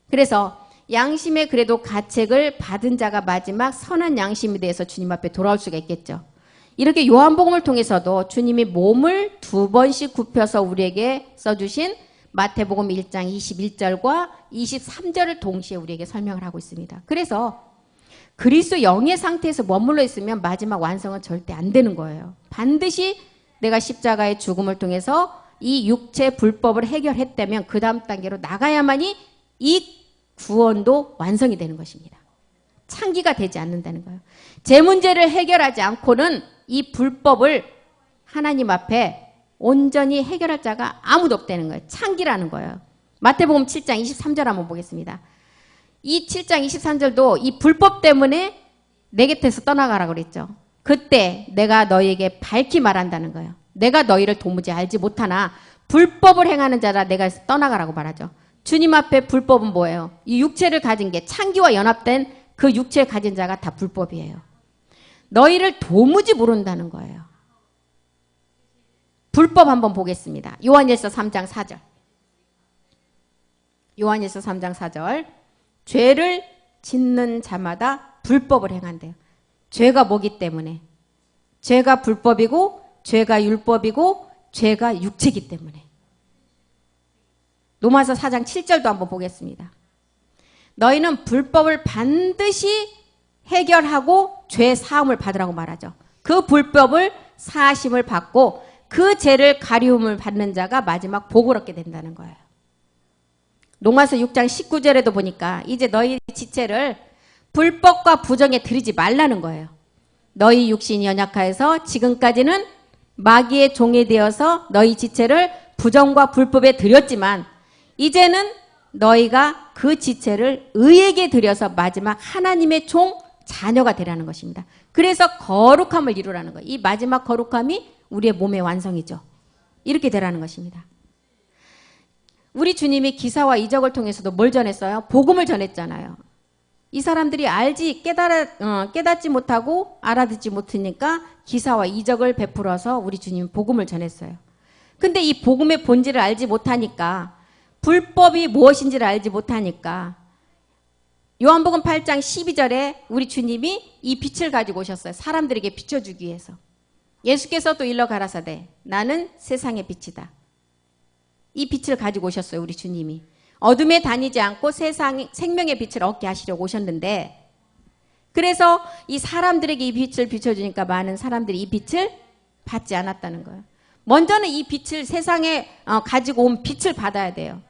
그래서 양심의 그래도 가책을 받은 자가 마지막 선한 양심에 대해서 주님 앞에 돌아올 수가 있겠죠. 이렇게 요한복음을 통해서도 주님이 몸을 2번씩 굽혀서 우리에게 써주신 마태복음 1장 21절과 23절을 동시에 우리에게 설명을 하고 있습니다. 그래서 그리스도 영의 상태에서 머물러 있으면 마지막 완성은 절대 안 되는 거예요. 반드시 내가 십자가의 죽음을 통해서 이 육체 불법을 해결했다면 그 다음 단계로 나가야만이 이 구원도 완성이 되는 것입니다. 창기가 되지 않는다는 거예요. 제 문제를 해결하지 않고는 이 불법을 하나님 앞에 온전히 해결할 자가 아무도 없다는 거예요. 창기라는 거예요. 마태복음 7장 23절 한번 보겠습니다. 이 7장 23절도 이 불법 때문에 내 곁에서 떠나가라고 그랬죠. 그때 내가 너희에게 밝히 말한다는 거예요. 내가 너희를 도무지 알지 못하나 불법을 행하는 자라 내가 떠나가라고 말하죠. 주님 앞에 불법은 뭐예요? 이 육체를 가진 게 창기와 연합된 그 육체를 가진 자가 다 불법이에요. 너희를 도무지 모른다는 거예요. 불법 한번 보겠습니다. 요한일서 3장 4절. 요한일서 3장 4절. 죄를 짓는 자마다 불법을 행한대요. 죄가 뭐기 때문에? 죄가 불법이고 죄가 율법이고 죄가 육체이기 때문에. 로마서 4장 7절도 한번 보겠습니다. 너희는 불법을 반드시 해결하고 죄 사함을 받으라고 말하죠. 그 불법을 사하심을 받고 그 죄를 가리움을 받는 자가 마지막 복을 얻게 된다는 거예요. 로마서 6장 19절에도 보니까 이제 너희 지체를 불법과 부정에 들이지 말라는 거예요. 너희 육신이 연약하여서 지금까지는 마귀의 종이 되어서 너희 지체를 부정과 불법에 들였지만 이제는 너희가 그 지체를 의에게 들여서 마지막 하나님의 종 자녀가 되라는 것입니다. 그래서 거룩함을 이루라는 거예요. 이 마지막 거룩함이 우리의 몸의 완성이죠. 이렇게 되라는 것입니다. 우리 주님이 기사와 이적을 통해서도 뭘 전했어요? 복음을 전했잖아요. 이 사람들이 깨닫지 못하고 알아듣지 못하니까 기사와 이적을 베풀어서 우리 주님 복음을 전했어요. 근데 이 복음의 본질을 알지 못하니까 불법이 무엇인지를 알지 못하니까 요한복음 8장 12절에 우리 주님이 이 빛을 가지고 오셨어요. 사람들에게 비춰주기 위해서. 예수께서 또 일러 가라사대 나는 세상의 빛이다. 이 빛을 가지고 오셨어요. 우리 주님이. 어둠에 다니지 않고 세상 생명의 빛을 얻게 하시려고 오셨는데 그래서 이 사람들에게 이 빛을 비춰주니까 많은 사람들이 이 빛을 받지 않았다는 거예요. 먼저는 이 빛을 세상에 가지고 온 빛을 받아야 돼요.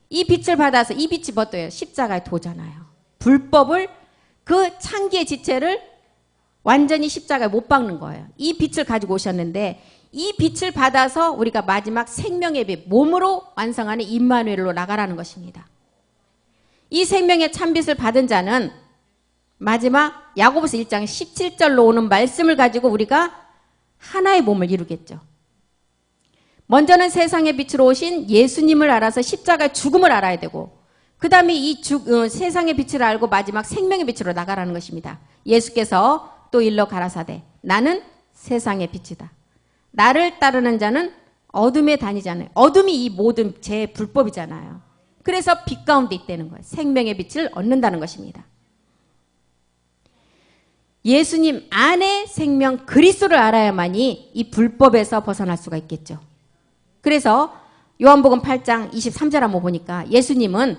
이 빛을 받아서 이 빛이 뭐예요? 십자가의 도잖아요. 불법을 그 창기의 지체를 완전히 십자가에 못 박는 거예요. 이 빛을 가지고 오셨는데 이 빛을 받아서 우리가 마지막 생명의 빛, 몸으로 완성하는 임마누엘로 나가라는 것입니다. 이 생명의 참빛을 받은 자는 마지막 야고보서 1장 17절로 오는 말씀을 가지고 우리가 하나의 몸을 이루겠죠. 먼저는 세상의 빛으로 오신 예수님을 알아서 십자가의 죽음을 알아야 되고 그 다음에 이 세상의 빛을 알고 마지막 생명의 빛으로 나가라는 것입니다. 예수께서 또 일러 가라사대 나는 세상의 빛이다. 나를 따르는 자는 어둠에 다니지 않아요. 어둠이 이 모든 제 불법이잖아요. 그래서 빛 가운데 있다는 거예요. 생명의 빛을 얻는다는 것입니다. 예수님 안에 생명 그리스도를 알아야만이 이 불법에서 벗어날 수가 있겠죠. 그래서 요한복음 8장 23절 한번 보니까 예수님은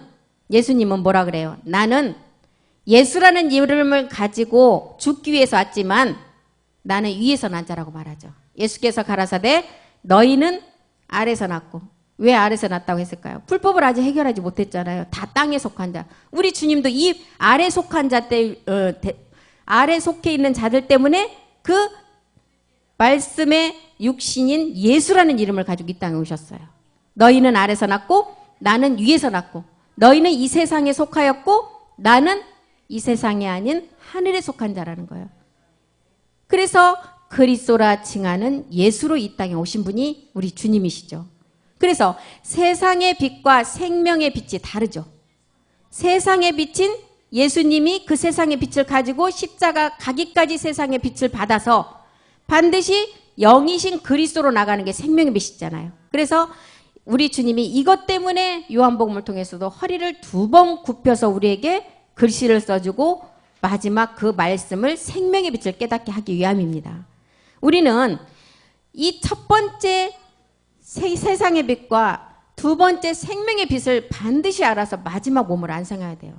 뭐라 그래요? 나는 예수라는 이름을 가지고 죽기 위해서 왔지만 나는 위에서 난 자라고 말하죠. 예수께서 가라사대 너희는 아래에서 났고 왜 아래에서 났다고 했을까요? 불법을 아직 해결하지 못했잖아요. 다 땅에 속한 자. 우리 주님도 이 아래 속한 자 아래 속해 있는 자들 때문에 그 말씀의 육신인 예수라는 이름을 가지고 이 땅에 오셨어요. 너희는 아래에서 났고 나는 위에서 났고 너희는 이 세상에 속하였고 나는 이 세상이 아닌 하늘에 속한 자라는 거예요. 그래서 그리스도라 칭하는 예수로 이 땅에 오신 분이 우리 주님이시죠. 그래서 세상의 빛과 생명의 빛이 다르죠. 세상의 빛인 예수님이 그 세상의 빛을 가지고 십자가 가기까지 세상의 빛을 받아서 반드시 영이신 그리스도로 나가는 게 생명의 빛이잖아요. 그래서 우리 주님이 이것 때문에 요한복음을 통해서도 허리를 2번 굽혀서 우리에게 글씨를 써주고 마지막 그 말씀을 생명의 빛을 깨닫게 하기 위함입니다. 우리는 이 첫 번째 세상의 빛과 2번째 생명의 빛을 반드시 알아서 마지막 몸을 완성해야 돼요.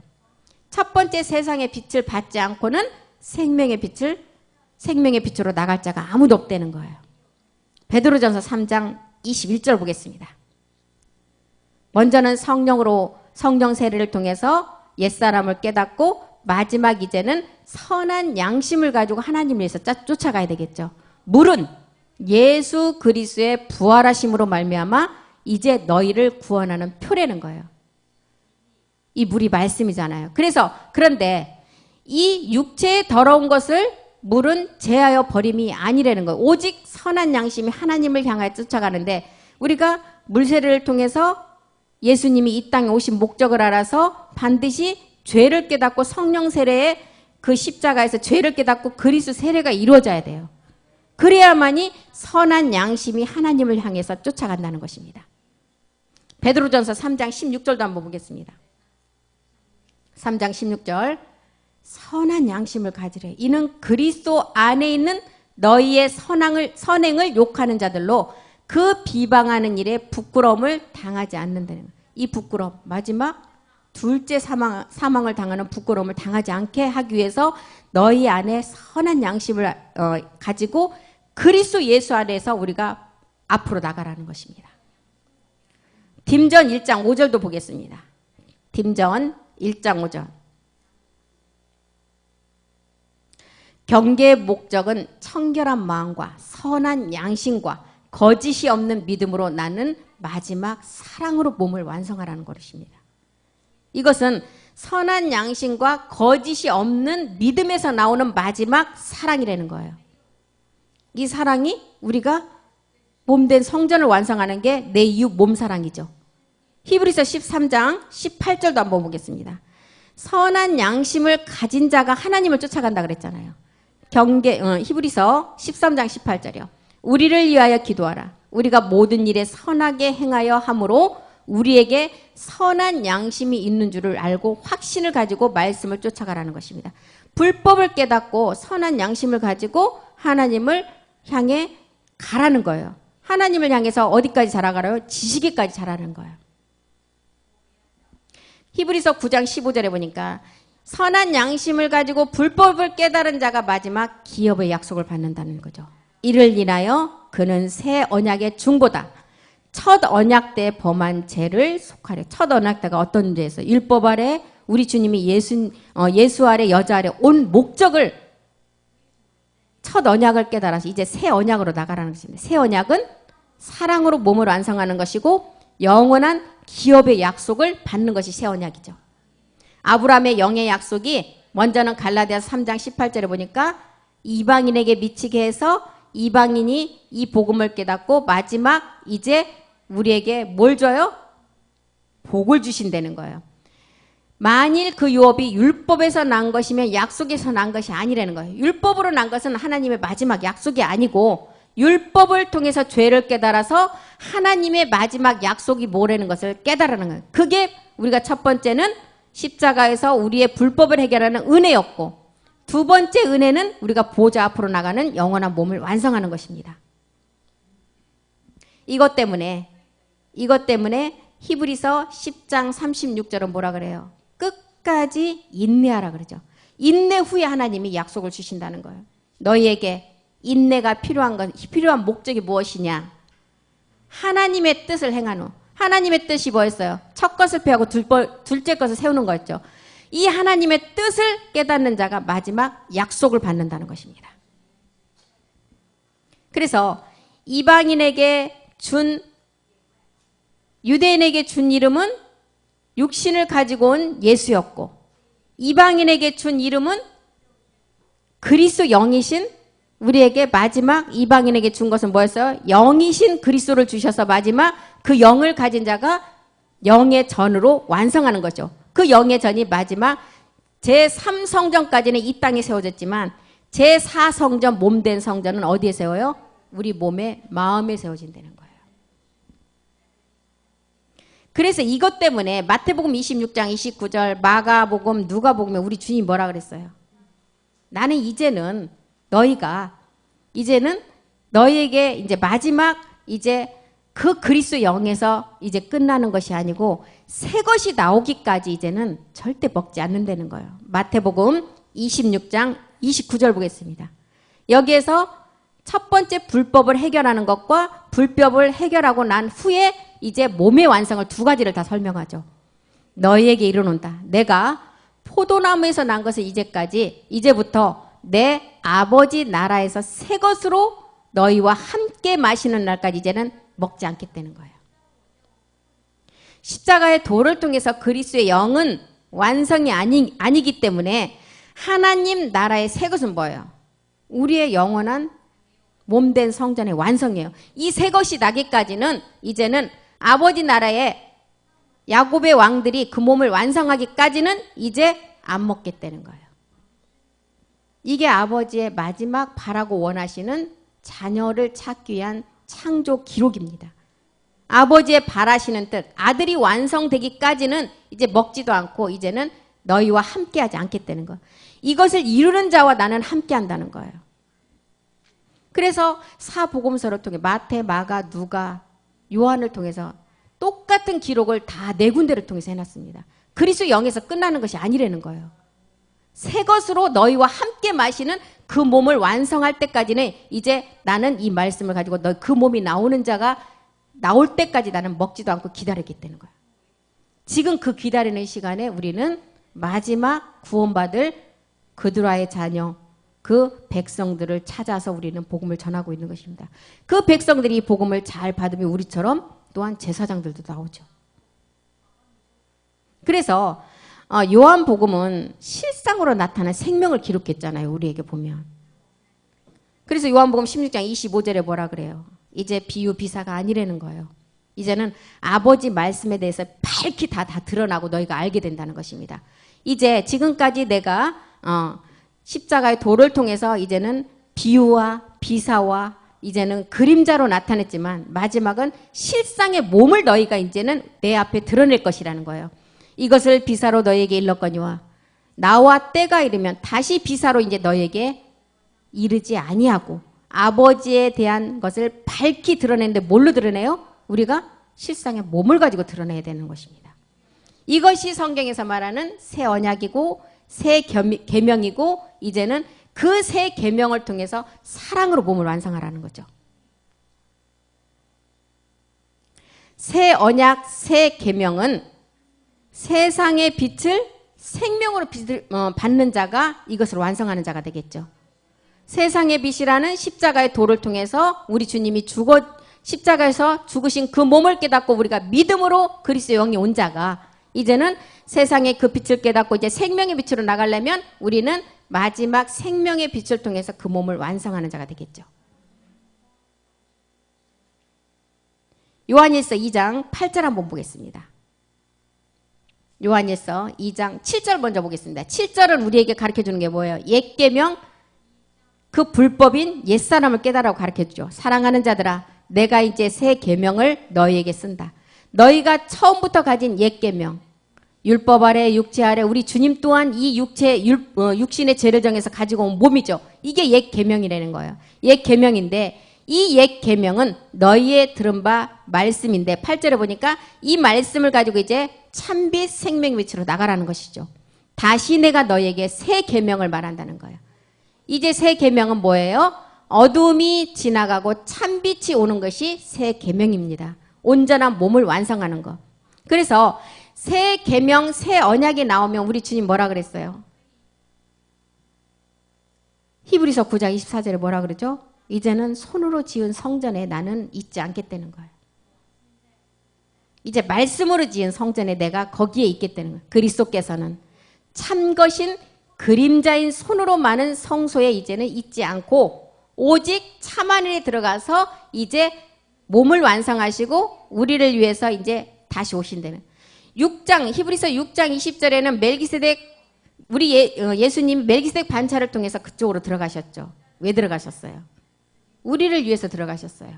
첫 번째 세상의 빛을 받지 않고는 생명의 빛으로 나갈 자가 아무도 없다는 거예요. 베드로전서 3장 21절 보겠습니다. 먼저는 성령 세례를 통해서 옛사람을 깨닫고 마지막 이제는 선한 양심을 가지고 하나님을 위해서 쫓아가야 되겠죠. 물은 예수 그리스도의 부활하심으로 말미암아 이제 너희를 구원하는 표라는 거예요. 이 물이 말씀이잖아요. 그런데 이 육체의 더러운 것을 물은 제하여 버림이 아니라는 거예요. 오직 선한 양심이 하나님을 향하여 쫓아가는데 우리가 물세례를 통해서 예수님이 이 땅에 오신 목적을 알아서 반드시 죄를 깨닫고 성령 세례에 그 십자가에서 죄를 깨닫고 그리스도 세례가 이루어져야 돼요. 그래야만이 선한 양심이 하나님을 향해서 쫓아간다는 것입니다. 베드로전서 3장 16절도 한번 보겠습니다. 3장 16절 선한 양심을 가지래. 이는 그리스도 안에 있는 너희의 선행을 욕하는 자들로 그 비방하는 일에 부끄러움을 당하지 않는다는 거예요. 이 부끄러움, 마지막 둘째 사망을 당하는 부끄러움을 당하지 않게 하기 위해서 너희 안에 선한 양심을 가지고 그리스도 예수 안에서 우리가 앞으로 나가라는 것입니다. 딤전 1장 5절도 보겠습니다. 딤전 1장 5절. 경계의 목적은 청결한 마음과 선한 양심과 거짓이 없는 믿음으로 나는 마지막 사랑으로 몸을 완성하라는 것입니다. 이것은 선한 양심과 거짓이 없는 믿음에서 나오는 마지막 사랑이라는 거예요. 이 사랑이 우리가 몸된 성전을 완성하는 게 내 이웃 몸사랑이죠. 히브리서 13장 18절도 한번 보겠습니다. 선한 양심을 가진 자가 하나님을 쫓아간다 그랬잖아요. 히브리서 13장 18절이요. 우리를 위하여 기도하라. 우리가 모든 일에 선하게 행하여 함으로 우리에게 선한 양심이 있는 줄을 알고 확신을 가지고 말씀을 쫓아가라는 것입니다. 불법을 깨닫고 선한 양심을 가지고 하나님을 향해 가라는 거예요. 하나님을 향해서 어디까지 자라가라요? 지식에까지 자라는 거예요. 히브리서 9장 15절에 보니까 선한 양심을 가지고 불법을 깨달은 자가 마지막 기업의 약속을 받는다는 거죠. 이를 인하여 그는 새 언약의 중보다 첫 언약 때 범한 죄를 속하려. 첫 언약 때가 어떤 죄에서 율법 아래 우리 주님이 예수 아래 여자 아래 온 목적을 첫 언약을 깨달아서 이제 새 언약으로 나가라는 것입니다. 새 언약은 사랑으로 몸을 완성하는 것이고 영원한 기업의 약속을 받는 것이 새 언약이죠. 아브라함의 영의 약속이 먼저는 갈라디아서 3장 18절에 보니까 이방인에게 미치게 해서 이방인이 이 복음을 깨닫고 마지막 이제 우리에게 뭘 줘요? 복을 주신다는 거예요. 만일 그 유업이 율법에서 난 것이면 약속에서 난 것이 아니라는 거예요. 율법으로 난 것은 하나님의 마지막 약속이 아니고 율법을 통해서 죄를 깨달아서 하나님의 마지막 약속이 뭐라는 것을 깨달으는 거예요. 그게 우리가 첫 번째는 십자가에서 우리의 불법을 해결하는 은혜였고 두 번째 은혜는 우리가 보좌 앞으로 나가는 영원한 몸을 완성하는 것입니다. 이것 때문에 히브리서 10장 36절은 뭐라 그래요? 끝까지 인내하라 그러죠. 인내 후에 하나님이 약속을 주신다는 거예요. 너희에게 인내가 필요한 목적이 무엇이냐? 하나님의 뜻을 행한 후. 하나님의 뜻이 뭐였어요? 첫 것을 폐하고 둘째 것을 세우는 거였죠. 이 하나님의 뜻을 깨닫는 자가 마지막 약속을 받는다는 것입니다. 그래서 유대인에게 준 이름은 육신을 가지고 온 예수였고 이방인에게 준 이름은 그리스도 영이신 우리에게 마지막 이방인에게 준 것은 뭐였어요? 영이신 그리스도를 주셔서 마지막 그 영을 가진 자가 영의 전으로 완성하는 거죠. 그 영의 전이 마지막 제3성전까지는 이 땅에 세워졌지만 제4성전 몸된 성전은 어디에 세워요? 우리 몸에 마음에 세워진다는 거예요. 그래서 이것 때문에 마태복음 26장 29절 마가복음 누가복음에 우리 주님이 뭐라 그랬어요? 나는 이제는 너희에게 이제 마지막 이제 그 그리스도 영에서 이제 끝나는 것이 아니고 새 것이 나오기까지 이제는 절대 먹지 않는다는 거예요. 마태복음 26장 29절 보겠습니다. 여기에서 첫 번째 불법을 해결하는 것과 불법을 해결하고 난 후에 이제 몸의 완성을 두 가지를 다 설명하죠. 너희에게 이르노다. 내가 포도나무에서 난 것을 이제부터 내 아버지 나라에서 새 것으로 너희와 함께 마시는 날까지 이제는 먹지 않겠다는 거예요. 십자가의 도를 통해서 그리스도의 영은 완성이 아니기 때문에 하나님 나라의 새 것은 뭐예요? 우리의 영원한 몸된 성전의 완성이에요. 이 새 것이 나기까지는 이제는 아버지 나라의 야곱의 왕들이 그 몸을 완성하기까지는 이제 안 먹겠다는 거예요. 이게 아버지의 마지막 바라고 원하시는 자녀를 찾기 위한 창조 기록입니다. 아버지의 바라시는 뜻, 아들이 완성되기까지는 이제 먹지도 않고 이제는 너희와 함께하지 않겠다는 거. 이것을 이루는 자와 나는 함께한다는 거예요. 그래서 사복음서를 통해 마태, 마가, 누가, 요한을 통해서 똑같은 기록을 다 네 군데를 통해서 해놨습니다. 그리스도 영에서 끝나는 것이 아니라는 거예요. 새 것으로 너희와 함께 마시는 그 몸을 완성할 때까지는 이제 나는 이 말씀을 가지고 너 그 몸이 나오는 자가 나올 때까지 나는 먹지도 않고 기다리겠다는 거예요. 지금 그 기다리는 시간에 우리는 마지막 구원받을 그드라의 자녀, 그 백성들을 찾아서 우리는 복음을 전하고 있는 것입니다. 그 백성들이 이 복음을 잘 받으면 우리처럼 또한 제사장들도 나오죠. 그래서 요한복음은 실상으로 나타난 생명을 기록했잖아요. 우리에게 보면. 그래서 요한복음 16장 25절에 뭐라 그래요? 이제 비유 비사가 아니라는 거예요. 이제는 아버지 말씀에 대해서 밝히 다 드러나고 너희가 알게 된다는 것입니다. 이제 지금까지 내가 십자가의 도를 통해서 이제는 비유와 비사와 이제는 그림자로 나타냈지만 마지막은 실상의 몸을 너희가 이제는 내 앞에 드러낼 것이라는 거예요. 이것을 비사로 너희에게 일렀거니와 나와 때가 이르면 다시 비사로 이제 너희에게 이르지 아니하고 아버지에 대한 것을 밝히 드러내는데 뭘로 드러내요? 우리가 실상의 몸을 가지고 드러내야 되는 것입니다. 이것이 성경에서 말하는 새 언약이고 새 계명이고 이제는 그 새 계명을 통해서 사랑으로 몸을 완성하라는 거죠. 새 언약, 새 계명은 세상의 빛을 생명으로 받는 자가 이것을 완성하는 자가 되겠죠. 세상의 빛이라는 십자가의 도를 통해서 우리 주님이 십자가에서 죽으신 그 몸을 깨닫고 우리가 믿음으로 그리스도의 영이 온 자가 이제는 세상의 그 빛을 깨닫고 이제 생명의 빛으로 나가려면 우리는 마지막 생명의 빛을 통해서 그 몸을 완성하는 자가 되겠죠. 요한일서 2장 8절 한번 보겠습니다. 요한일서 2장 7절 먼저 보겠습니다. 7절은 우리에게 가르쳐주는 게 뭐예요? 옛 계명 그 불법인 옛사람을 깨달으라고 가르쳐주죠. 사랑하는 자들아 내가 이제 새 계명을 너희에게 쓴다. 너희가 처음부터 가진 옛 계명 율법 아래 육체 아래 우리 주님 또한 이 육신의 죄를 정해서 가지고 온 몸이죠. 이게 옛 계명이라는 거예요. 옛 계명인데 이 옛 계명은 너희의 들은 바 말씀인데 8절에 보니까 이 말씀을 가지고 이제 참빛 생명 빛으로 나가라는 것이죠. 다시 내가 너희에게 새 계명을 말한다는 거예요. 이제 새 계명은 뭐예요? 어둠이 지나가고 참빛이 오는 것이 새 계명입니다. 온전한 몸을 완성하는 것. 그래서 새 계명, 새 언약이 나오면 우리 주님 뭐라 그랬어요? 히브리서 9장 24절에 뭐라 그러죠? 이제는 손으로 지은 성전에 나는 있지 않겠다는 거예요. 이제 말씀으로 지은 성전에 내가 거기에 있겠다는 거예요. 그리스도께서는 참 것인 그림자인 손으로 많은 성소에 이제는 있지 않고 오직 참 하늘에 들어가서 이제 몸을 완성하시고 우리를 위해서 이제 다시 오신다는. 6장 히브리서 6장 20절에는 멜기세덱 우리 예수님 멜기세덱 반차를 통해서 그쪽으로 들어가셨죠. 왜 들어가셨어요? 우리를 위해서 들어가셨어요.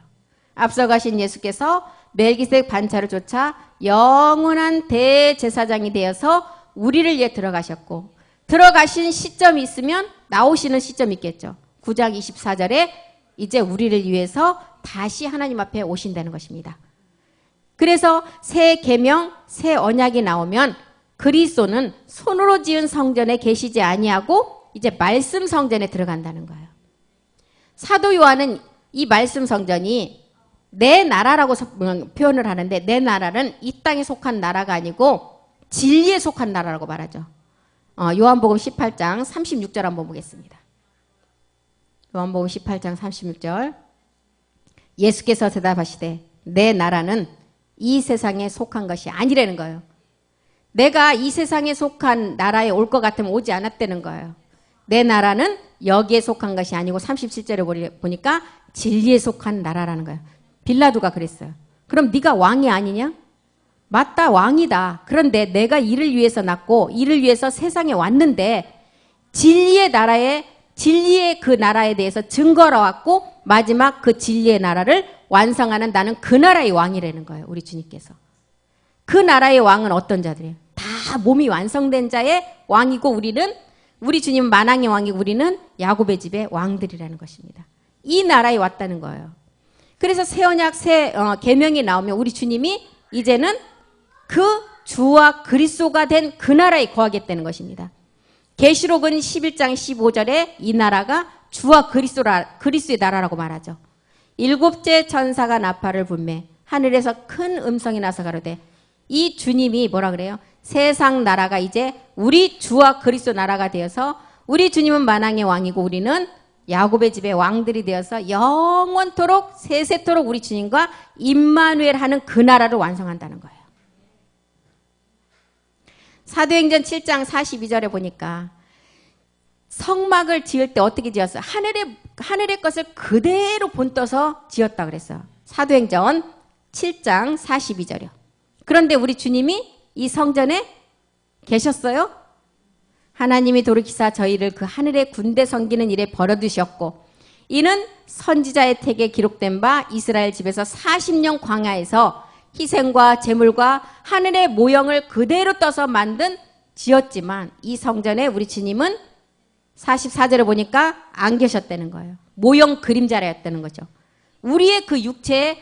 앞서가신 예수께서 멜기세덱 반차를 쫓아 영원한 대제사장이 되어서 우리를 위해 들어가셨고, 들어가신 시점이 있으면 나오시는 시점이 있겠죠. 9장 24절에 이제 우리를 위해서 다시 하나님 앞에 오신다는 것입니다. 그래서 새 계명, 새 언약이 나오면 그리스도는 손으로 지은 성전에 계시지 아니하고 이제 말씀 성전에 들어간다는 거예요. 사도 요한은 이 말씀 성전이 내 나라라고 표현을 하는데, 내 나라는 이 땅에 속한 나라가 아니고 진리에 속한 나라라고 말하죠. 요한복음 18장 36절 한번 보겠습니다. 요한복음 18장 36절. 예수께서 대답하시되 내 나라는 이 세상에 속한 것이 아니라는 거예요. 내가 이 세상에 속한 나라에 올 것 같으면 오지 않았다는 거예요. 내 나라는 여기에 속한 것이 아니고 37절에 보니까 진리에 속한 나라라는 거예요. 빌라도가 그랬어요. 그럼 네가 왕이 아니냐? 맞다, 왕이다. 그런데 내가 이를 위해서 났고 이를 위해서 세상에 왔는데 진리의 나라에, 진리의 그 나라에 대해서 증거로 왔고 마지막 그 진리의 나라를 완성하는 나는 그 나라의 왕이라는 거예요. 우리 주님께서. 그 나라의 왕은 어떤 자들이에요? 다 몸이 완성된 자의 왕이고, 우리 주님은 만왕의 왕이고 우리는 야곱의 집의 왕들이라는 것입니다. 이 나라에 왔다는 거예요. 그래서 새 언약, 새 계명이 나오면 우리 주님이 이제는 그 주와 그리스도가 된 그 나라에 거하겠다는 것입니다. 계시록은 11장 15절에 이 나라가 주와 그리스도의 나라라고 말하죠. 일곱째 천사가 나팔을 불매 하늘에서 큰 음성이 나서 가로되, 이 주님이 뭐라 그래요? 세상 나라가 이제 우리 주와 그리스도 나라가 되어서 우리 주님은 만왕의 왕이고 우리는 야곱의 집의 왕들이 되어서 영원토록 세세토록 우리 주님과 임마누엘 하는 그 나라를 완성한다는 거예요. 사도행전 7장 42절에 보니까 성막을 지을 때 어떻게 지었어요? 하늘의 것을 그대로 본떠서 지었다 그랬어요. 사도행전 7장 42절이요. 그런데 우리 주님이 이 성전에 계셨어요? 하나님이 돌이키사 저희를 그 하늘의 군대 섬기는 일에 버려두셨고, 이는 선지자의 책에 기록된 바 이스라엘 집에서 40년 광야에서 희생과 제물과 하늘의 모형을 그대로 떠서 만든 지었지만 이 성전에 우리 주님은 44절에 보니까 안 계셨다는 거예요. 모형 그림자라였다는 거죠. 우리의 그 육체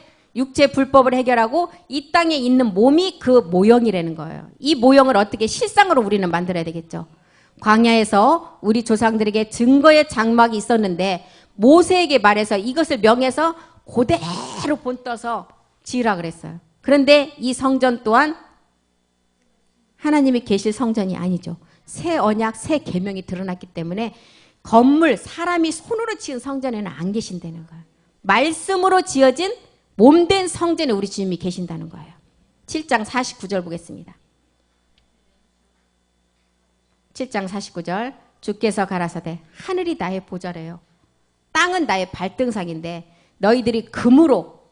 불법을 해결하고 이 땅에 있는 몸이 그 모형이라는 거예요. 이 모형을 어떻게 실상으로 우리는 만들어야 되겠죠. 광야에서 우리 조상들에게 증거의 장막이 있었는데 모세에게 말해서 이것을 명해서 그대로 본떠서 지으라 그랬어요. 그런데 이 성전 또한 하나님이 계실 성전이 아니죠. 새 언약, 새 계명이 드러났기 때문에 건물, 사람이 손으로 지은 성전에는 안 계신다는 거예요. 말씀으로 지어진 몸된 성전에 우리 주님이 계신다는 거예요. 7장 49절 보겠습니다. 7장 49절. 주께서 가라사대 하늘이 나의 보좌래요. 땅은 나의 발등상인데 너희들이 금으로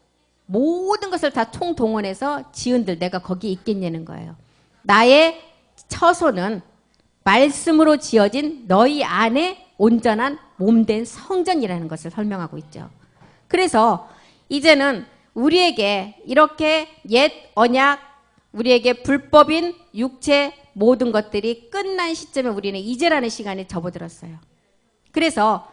모든 것을 다 총동원해서 지은들 내가 거기에 있겠냐는 거예요. 나의 처소는 말씀으로 지어진 너희 안에 온전한 몸된 성전이라는 것을 설명하고 있죠. 그래서 이제는 우리에게 이렇게 옛 언약, 우리에게 불법인 육체 모든 것들이 끝난 시점에 우리는 이제라는 시간에 접어들었어요. 그래서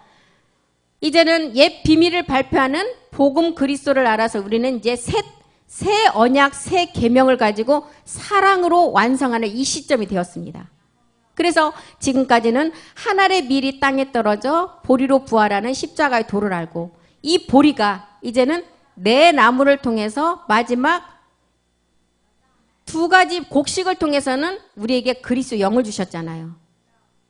이제는 옛 비밀을 발표하는 복음 그리스도를 알아서 우리는 이제 새 언약, 새 계명을 가지고 사랑으로 완성하는 이 시점이 되었습니다. 그래서 지금까지는 하늘의 밀이 땅에 떨어져 보리로 부활하는 십자가의 도를 알고, 이 보리가 이제는 내 나무를 통해서 마지막 두 가지 곡식을 통해서는 우리에게 그리스도 영을 주셨잖아요.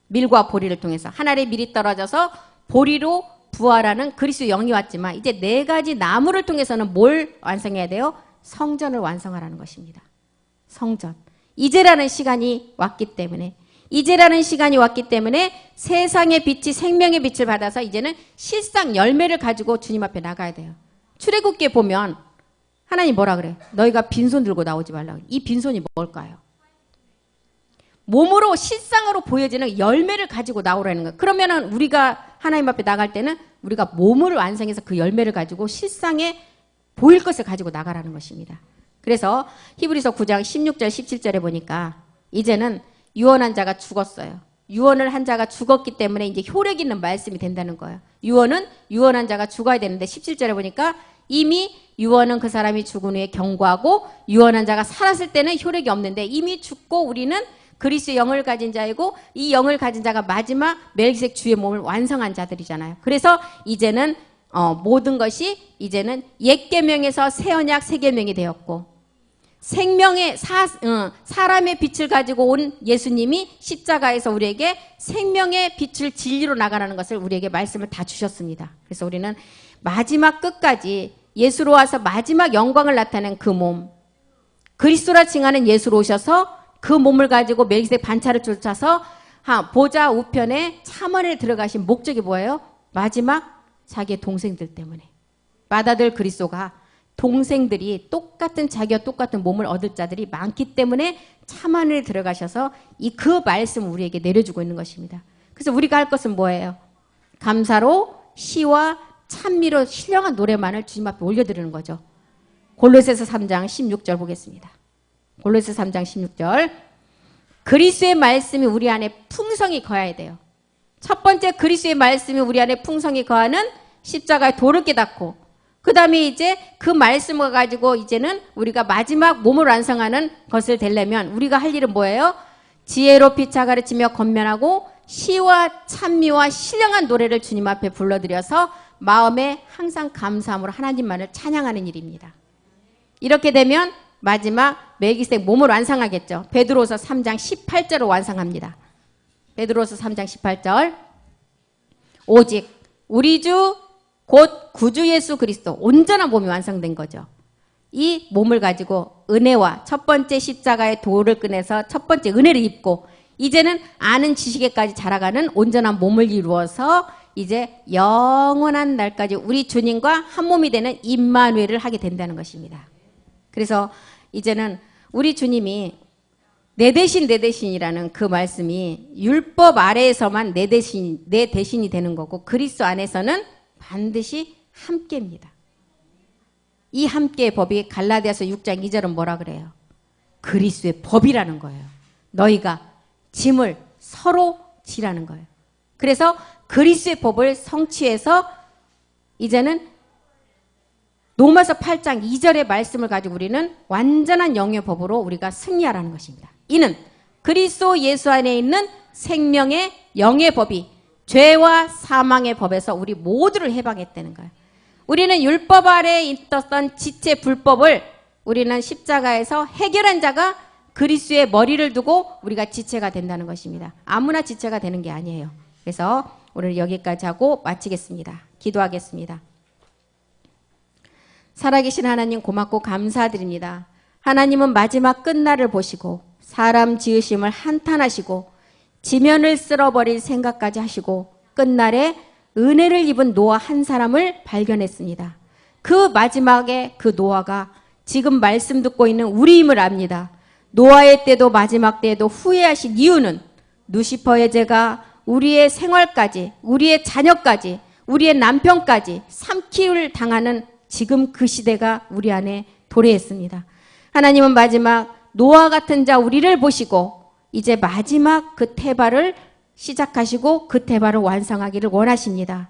밀과 보리를 통해서 하늘의 밀이 떨어져서 보리로 부활하는 그리스도 영이 왔지만 이제 네 가지 나무를 통해서는 뭘 완성해야 돼요? 성전을 완성하라는 것입니다. 성전. 이제라는 시간이 왔기 때문에 이제라는 시간이 왔기 때문에 세상의 빛이 생명의 빛을 받아서 이제는 실상 열매를 가지고 주님 앞에 나가야 돼요. 출애굽기에 보면 하나님 뭐라 그래? 너희가 빈손 들고 나오지 말라 그래. 이 빈손이 뭘까요? 몸으로 실상으로 보여지는 열매를 가지고 나오라는 거예요. 그러면은 우리가 하나님 앞에 나갈 때는 우리가 몸을 완성해서 그 열매를 가지고 실상에 보일 것을 가지고 나가라는 것입니다. 그래서 히브리서 9장 16절 17절에 보니까 이제는 유언한 자가 죽었어요. 유언을 한 자가 죽었기 때문에 이제 효력 있는 말씀이 된다는 거예요. 유언은 유언한 자가 죽어야 되는데 17절에 보니까 이미 유언은 그 사람이 죽은 후에 경고하고 유언한 자가 살았을 때는 효력이 없는데 이미 죽고 우리는 그리스도의 영을 가진 자이고 이 영을 가진 자가 마지막 멜기세덱 주의 몸을 완성한 자들이잖아요. 그래서 이제는 모든 것이 이제는 옛 계명에서 새 언약 새 계명이 되었고 생명의 사람의 빛을 가지고 온 예수님이 십자가에서 우리에게 생명의 빛을 진리로 나가라는 것을 우리에게 말씀을 다 주셨습니다. 그래서 우리는 마지막 끝까지 예수로 와서 마지막 영광을 나타낸 그 몸, 그리스도라 칭하는 예수로 오셔서 그 몸을 가지고 멜기세덱 반차를 쫓아서 보좌 우편에 참원에 들어가신 목적이 뭐예요? 마지막 자기의 동생들 때문에 맏아들 그리스도가 동생들이 똑같은 자기와 똑같은 몸을 얻을 자들이 많기 때문에 참안에 들어가셔서 그 말씀을 우리에게 내려주고 있는 것입니다. 그래서 우리가 할 것은 뭐예요? 감사로 시와 찬미로 신령한 노래만을 주님 앞에 올려드리는 거죠. 골로새서 3장 16절 보겠습니다. 골로새서 3장 16절 그리스도의 말씀이 우리 안에 풍성히 거해야 돼요. 첫 번째 그리스도의 말씀이 우리 안에 풍성히 거하는 십자가의 도를 깨닫고 그 다음에 이제 그 말씀을 가지고 이제는 우리가 마지막 몸을 완성하는 것을 되려면 우리가 할 일은 뭐예요? 지혜로 피차 가르치며 권면하고 시와 찬미와 신령한 노래를 주님 앞에 불러드려서 마음에 항상 감사함으로 하나님만을 찬양하는 일입니다. 이렇게 되면 마지막 멜기세덱 몸을 완성하겠죠. 베드로서 3장 18절을 완성합니다. 베드로서 3장 18절 오직 우리 주 곧 구주 예수 그리스도 온전한 몸이 완성된 거죠. 이 몸을 가지고 은혜와 첫 번째 십자가의 도를 꺼내서 첫 번째 은혜를 입고 이제는 아는 지식에까지 자라가는 온전한 몸을 이루어서 이제 영원한 날까지 우리 주님과 한 몸이 되는 임마누엘을 하게 된다는 것입니다. 그래서 이제는 우리 주님이 내 대신이라는 그 말씀이 율법 아래에서만 내 대신이 되는 거고 그리스도 안에서는 반드시 함께입니다. 이 함께의 법이 갈라디아서 6장 2절은 뭐라 그래요? 그리스도의 법이라는 거예요. 너희가 짐을 서로 지라는 거예요. 그래서 그리스도의 법을 성취해서 이제는 로마서 8장 2절의 말씀을 가지고 우리는 완전한 영의 법으로 우리가 승리하라는 것입니다. 이는 그리스도 예수 안에 있는 생명의 영의 법이 죄와 사망의 법에서 우리 모두를 해방했다는 거예요. 우리는 율법 아래에 있었던 지체 불법을 우리는 십자가에서 해결한 자가 그리스도의 머리를 두고 우리가 지체가 된다는 것입니다. 아무나 지체가 되는 게 아니에요. 그래서 오늘 여기까지 하고 마치겠습니다. 기도하겠습니다. 살아계신 하나님 고맙고 감사드립니다. 하나님은 마지막 끝날을 보시고 사람 지으심을 한탄하시고 지면을 쓸어버릴 생각까지 하시고 끝날에 은혜를 입은 노아 한 사람을 발견했습니다. 그 마지막에 그 노아가 지금 말씀 듣고 있는 우리임을 압니다. 노아의 때도 마지막 때에도 후회하신 이유는 누시퍼의 죄가 우리의 생활까지 우리의 자녀까지 우리의 남편까지 삼키울 당하는 지금 그 시대가 우리 안에 도래했습니다. 하나님은 마지막 노아 같은 자 우리를 보시고 이제 마지막 그 태발을 시작하시고 그 태발을 완성하기를 원하십니다.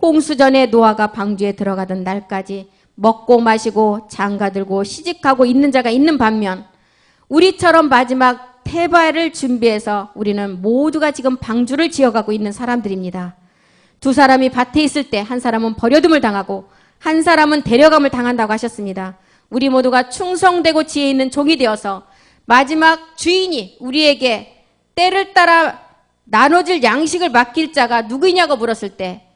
홍수전에 노아가 방주에 들어가던 날까지 먹고 마시고 장가들고 시집가고 있는 자가 있는 반면 우리처럼 마지막 태발을 준비해서 우리는 모두가 지금 방주를 지어가고 있는 사람들입니다. 두 사람이 밭에 있을 때 한 사람은 버려둠을 당하고 한 사람은 데려감을 당한다고 하셨습니다. 우리 모두가 충성되고 지혜 있는 종이 되어서 마지막 주인이 우리에게 때를 따라 나눠질 양식을 맡길 자가 누구냐고 물었을 때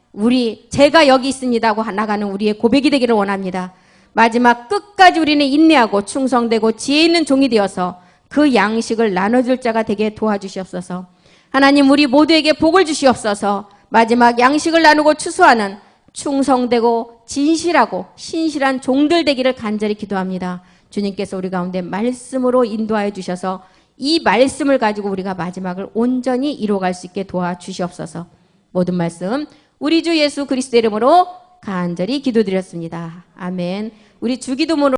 제가 여기 있습니다 하고 나가는 우리의 고백이 되기를 원합니다. 마지막 끝까지 우리는 인내하고 충성되고 지혜 있는 종이 되어서 그 양식을 나눠줄 자가 되게 도와주시옵소서. 하나님 우리 모두에게 복을 주시옵소서. 마지막 양식을 나누고 추수하는 충성되고 진실하고 신실한 종들 되기를 간절히 기도합니다. 주님께서 우리 가운데 말씀으로 인도하여 주셔서 이 말씀을 가지고 우리가 마지막을 온전히 이루어갈 수 있게 도와주시옵소서. 모든 말씀 우리 주 예수 그리스도의 이름으로 간절히 기도드렸습니다. 아멘. 우리 주기도문으로